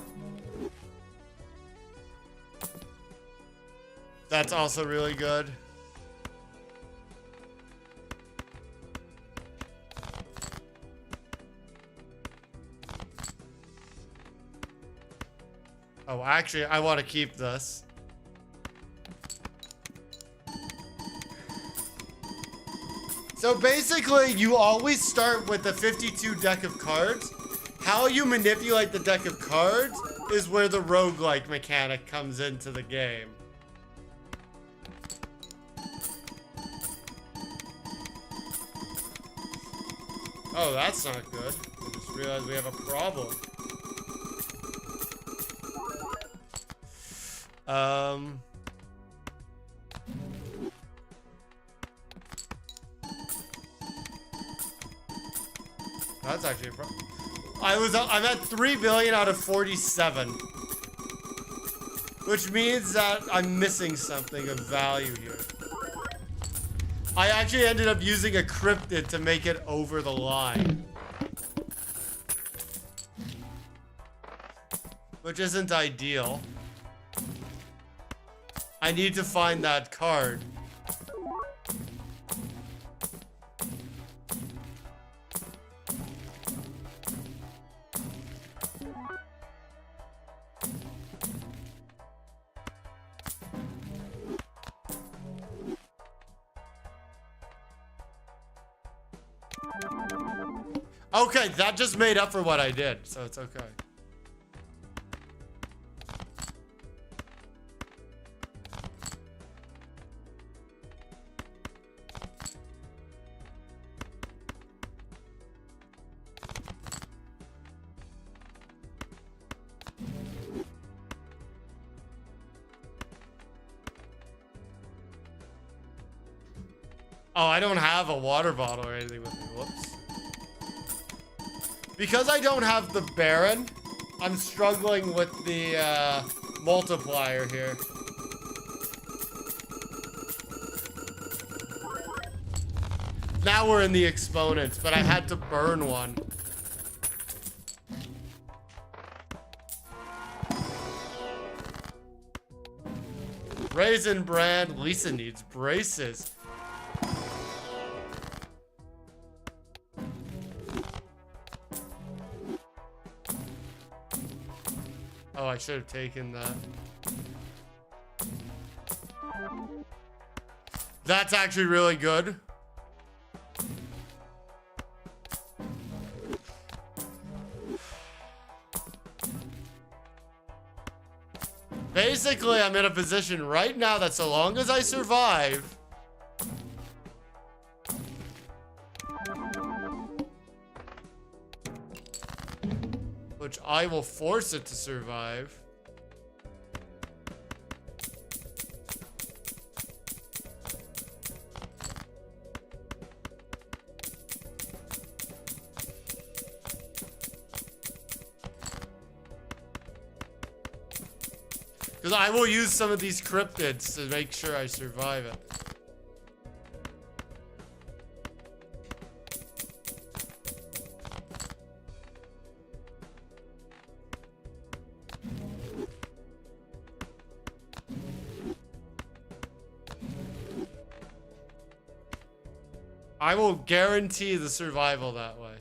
That's also really good. Oh, actually, I want to keep this. So basically, you always start with a 52 deck of cards. How you manipulate the deck of cards is where the roguelike mechanic comes into the game. Oh, that's not good. I just realized we have a problem. That's actually a problem. I'm at 3 billion out of 47. Which means that I'm missing something of value here. I actually ended up using a cryptid to make it over the line. Which isn't ideal. I need to find that card. Okay, that just made up for what I did, so it's okay. Oh, I don't have a water bottle or anything with me. Whoops. Because I don't have the Baron, I'm struggling with the multiplier here. Now we're in the exponents, but I had to burn one. Raisin Bran, Lisa needs braces. Oh, I should have taken that. That's actually really good. Basically, I'm in a position right now that so long as I survive, which I will force it to survive. Because I will use some of these cryptids to make sure I survive it. I will guarantee the survival that way.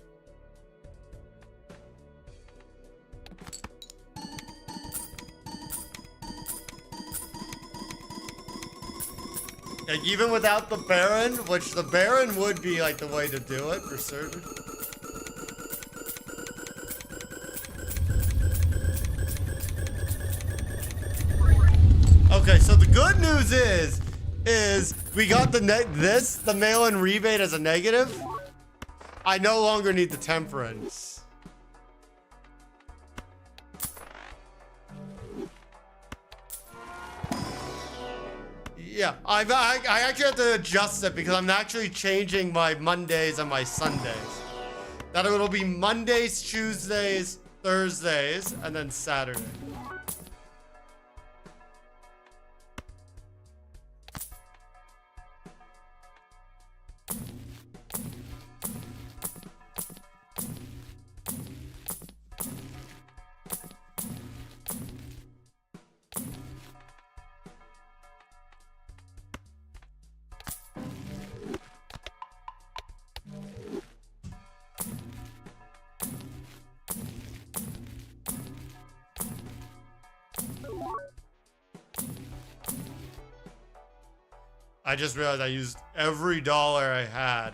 Like, even without the Baron, which the Baron would be like the way to do it for certain. Okay, so the good news is we got the mail-in rebate as a negative. I no longer need the temperance. Yeah, I actually have to adjust it because I'm actually changing my Mondays and my Sundays. That it'll be Mondays, Tuesdays, Thursdays, and then Saturday. I just realized I used every dollar I had.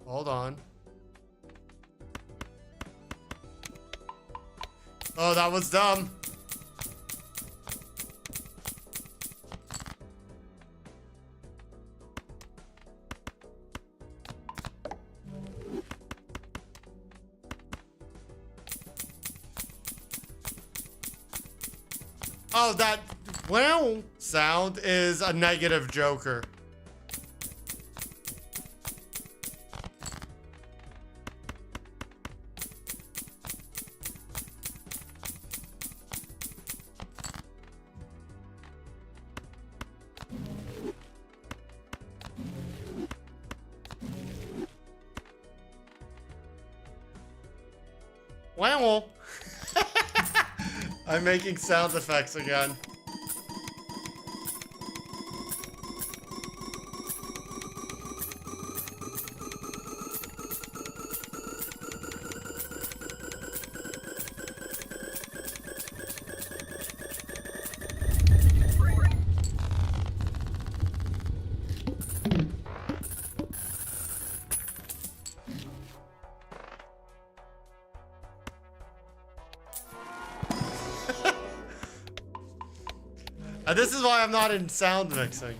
Hold on. Oh, that was dumb. Oh, that wow sound is a negative joker. Wow. I'm making sound effects again. This is why I'm not in sound mixing.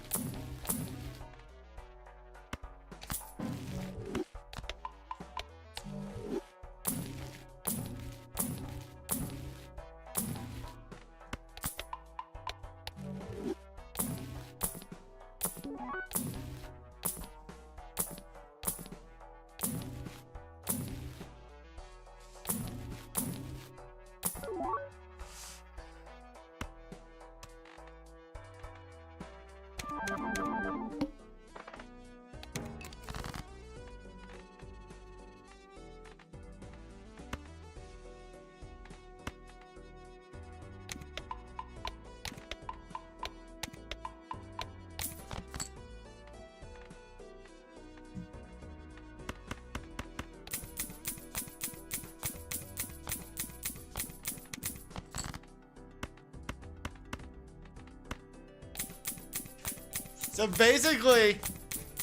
So basically,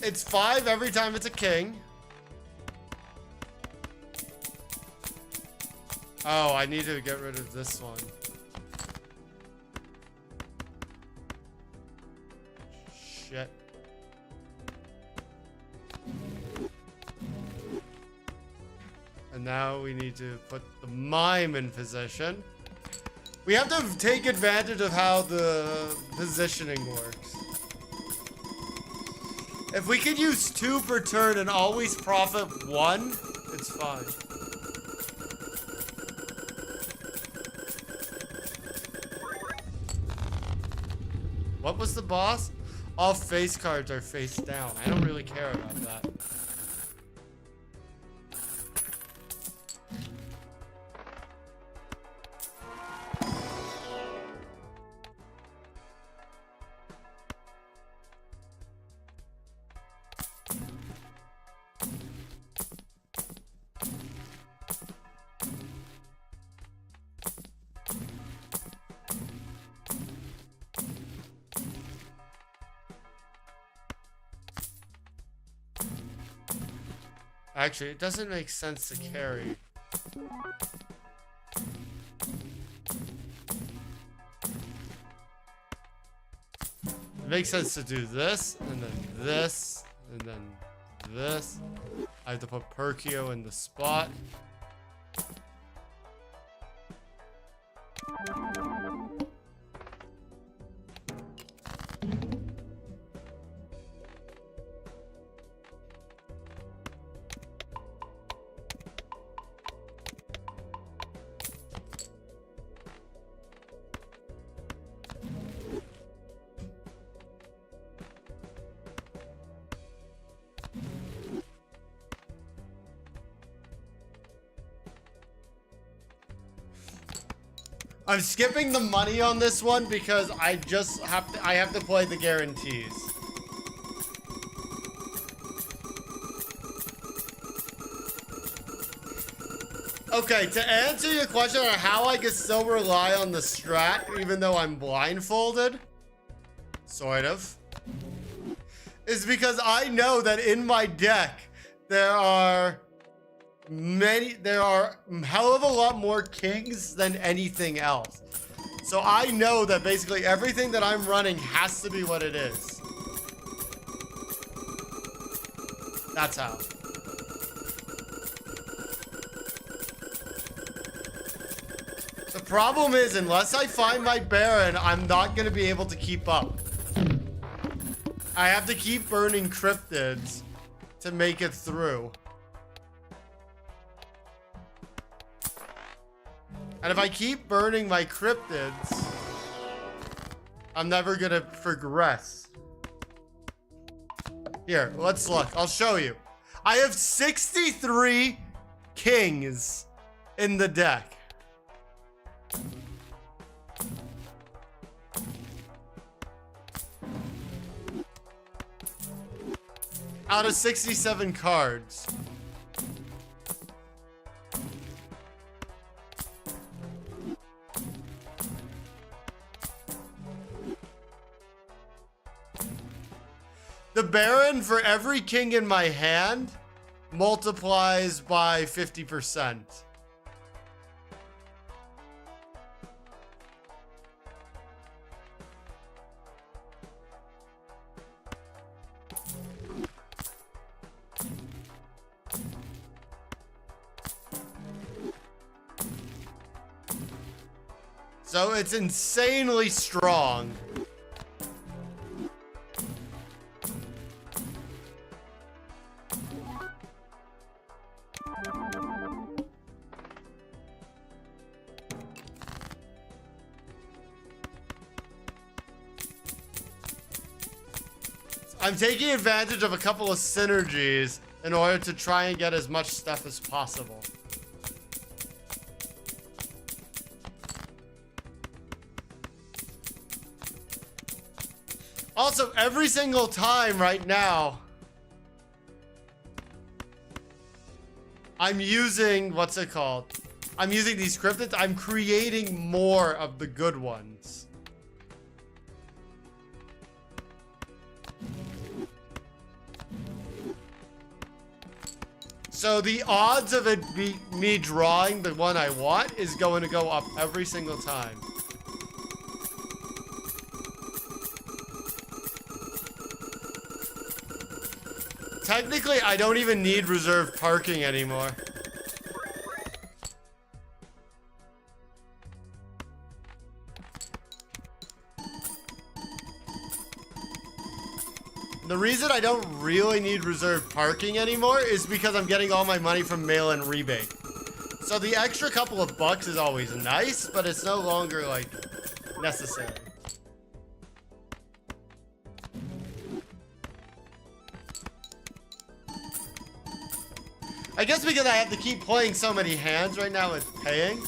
it's 5 every time it's a king. Oh, I need to get rid of this one. Shit. And now we need to put the mime in position. We have to take advantage of how the positioning works. If we could use 2 per turn and always profit 1, It's fine. What was the boss? All face cards are face down. I don't really care about that. Actually, it doesn't make sense to carry. It makes sense to do this, and then this, and then this. I have to put Perkio in the spot. I'm skipping the money on this one because I have to play the guarantees. Okay, to answer your question on how I can still rely on the strat even though I'm blindfolded, sort of, is because I know that in my deck there are hell of a lot more kings than anything else. So I know that basically everything that I'm running has to be what it is. That's how. The problem is, unless I find my Baron, I'm not going to be able to keep up. I have to keep burning cryptids to make it through. And if I keep burning my cryptids, I'm never gonna progress. Here, let's look. I'll show you. I have 63 kings in the deck. Out of 67 cards. The Baron for every king in my hand multiplies by 50%. So it's insanely strong. I'm taking advantage of a couple of synergies in order to try and get as much stuff as possible. Also, every single time right now, I'm using, what's it called? I'm using these cryptids. I'm creating more of the good ones. So the odds of it be me drawing the one I want is going to go up every single time. Technically, I don't even need reserve parking anymore. the reason I don't really need reserved parking anymore is because I'm getting all my money from mail-in rebate. So the extra couple of bucks is always nice, but it's no longer, like, necessary. I guess because I have to keep playing so many hands right now with paying.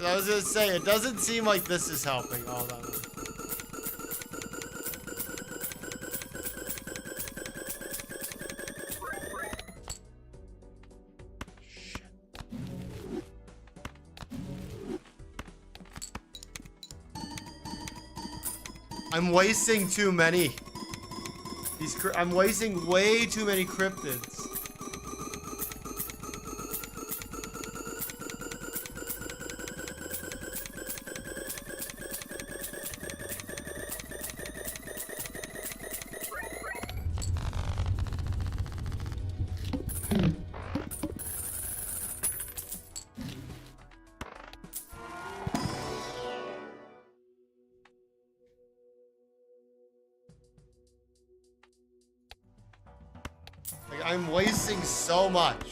I was gonna say, it doesn't seem like this is helping all that much. I'm wasting too many. I'm wasting way too many cryptids. Like, I'm wasting so much.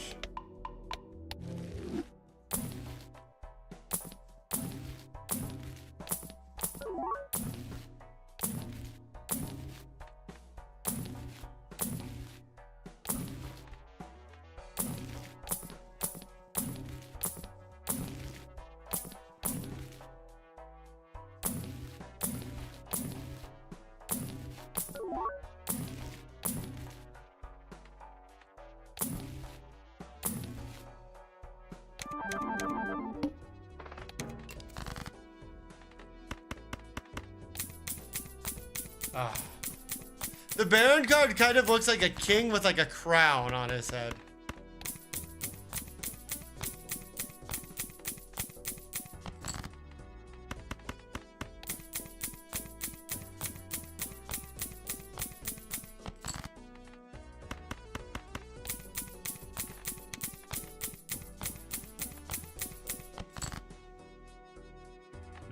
The Baron card kind of looks like a king with like a crown on his head.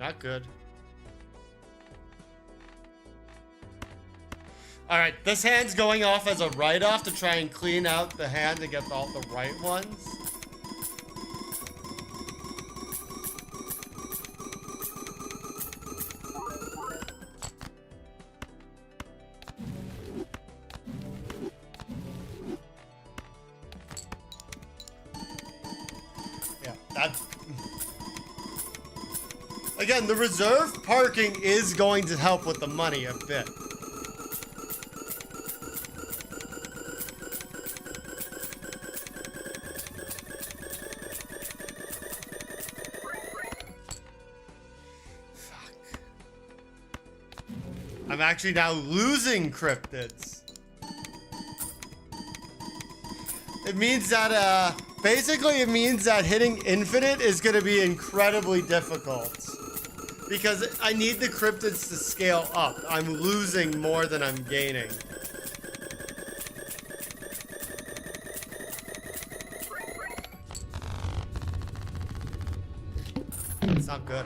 Not good. Alright, this hand's going off as a write-off to try and clean out the hand and get all the right ones. Yeah, that's... Again, the reserve parking is going to help with the money a bit. I'm actually now losing cryptids. It means that, basically it means that hitting infinite is going to be incredibly difficult. Because I need the cryptids to scale up. I'm losing more than I'm gaining. It's not good.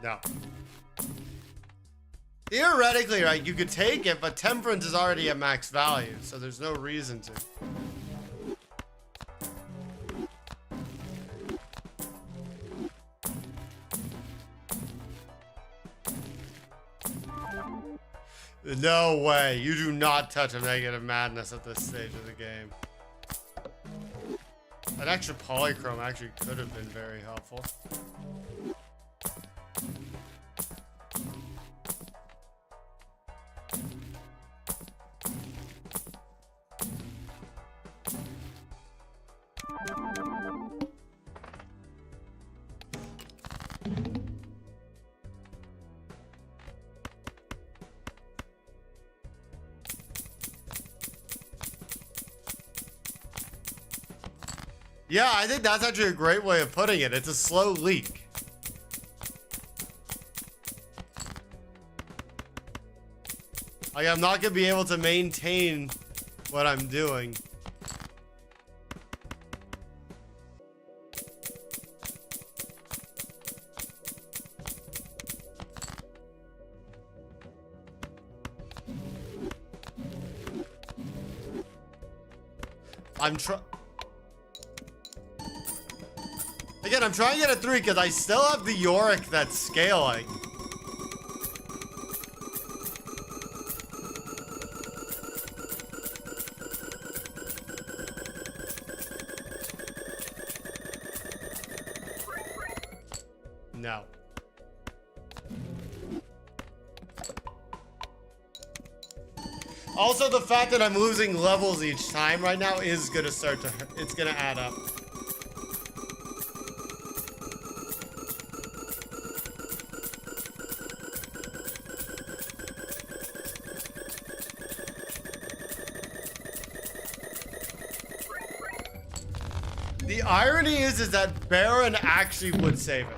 No. Theoretically, right, you could take it, but Temperance is already at max value, so there's no reason to. No way. You do not touch a negative madness at this stage of the game. That extra polychrome actually could have been very helpful. Yeah, I think that's actually a great way of putting it. It's a slow leak. Like, I'm not gonna be able to maintain what I'm doing. Again, I'm trying to get a 3 because I still have the Yorick that's scaling. No. Also, the fact that I'm losing levels each time right now is gonna start to, it's gonna add up. The irony is that Baron actually would save it.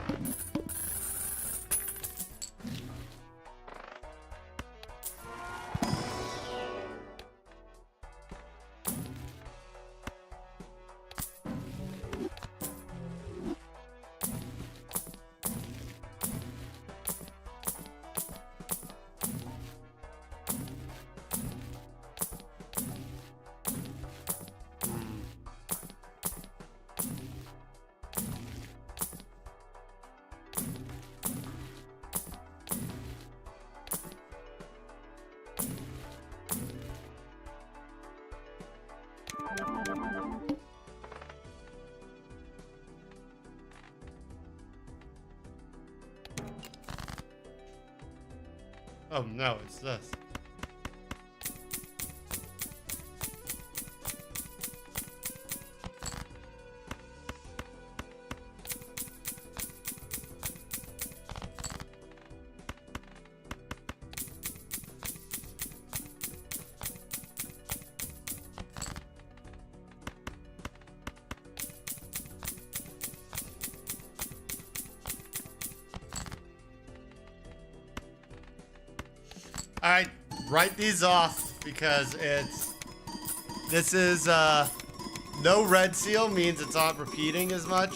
Oh no, it's this. All right, write these off because this is no red seal means it's not repeating as much.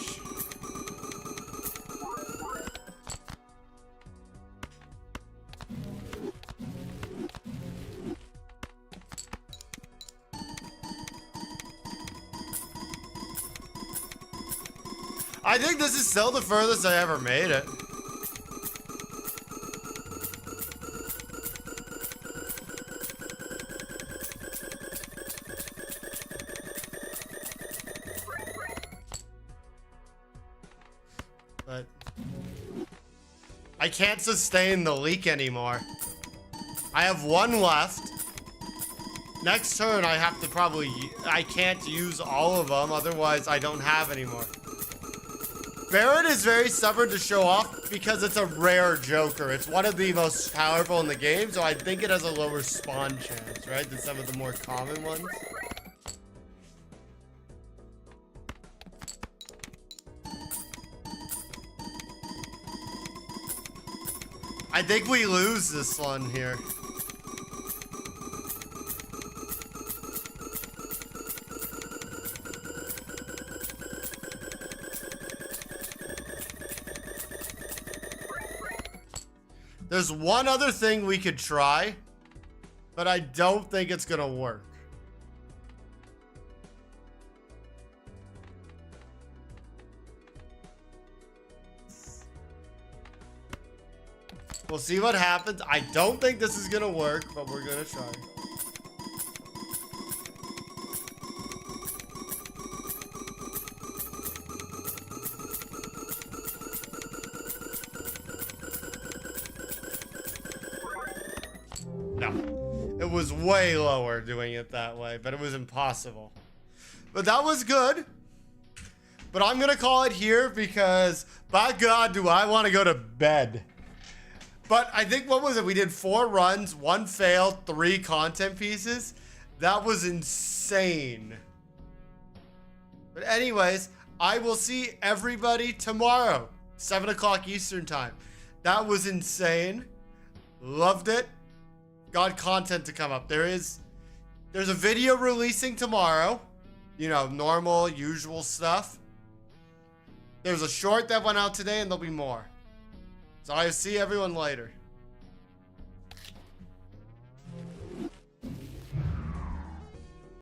I think this is still the furthest I ever made it. But I can't sustain the leak anymore. I have one left. Next turn I have to probably, I can't use all of them, otherwise I don't have any more. Baron is very stubborn to show off because it's a rare Joker. It's one of the most powerful in the game, so I think it has a lower spawn chance, right, than some of the more common ones. I think we lose this one here. There's one other thing we could try, but I don't think it's gonna work. We'll see what happens. I don't think this is gonna work, but we're gonna try. No. It was way lower doing it that way, but it was impossible. But that was good. But I'm gonna call it here because, by God, do I want to go to bed. But I think, what was it? We did 4 runs, 1 failed, 3 content pieces. That was insane. But anyways, I will see everybody tomorrow, 7 o'clock Eastern time. That was insane. Loved it. Got content to come up. There's a video releasing tomorrow. You know, normal, usual stuff. There's a short that went out today, and there'll be more. So I'll see everyone later.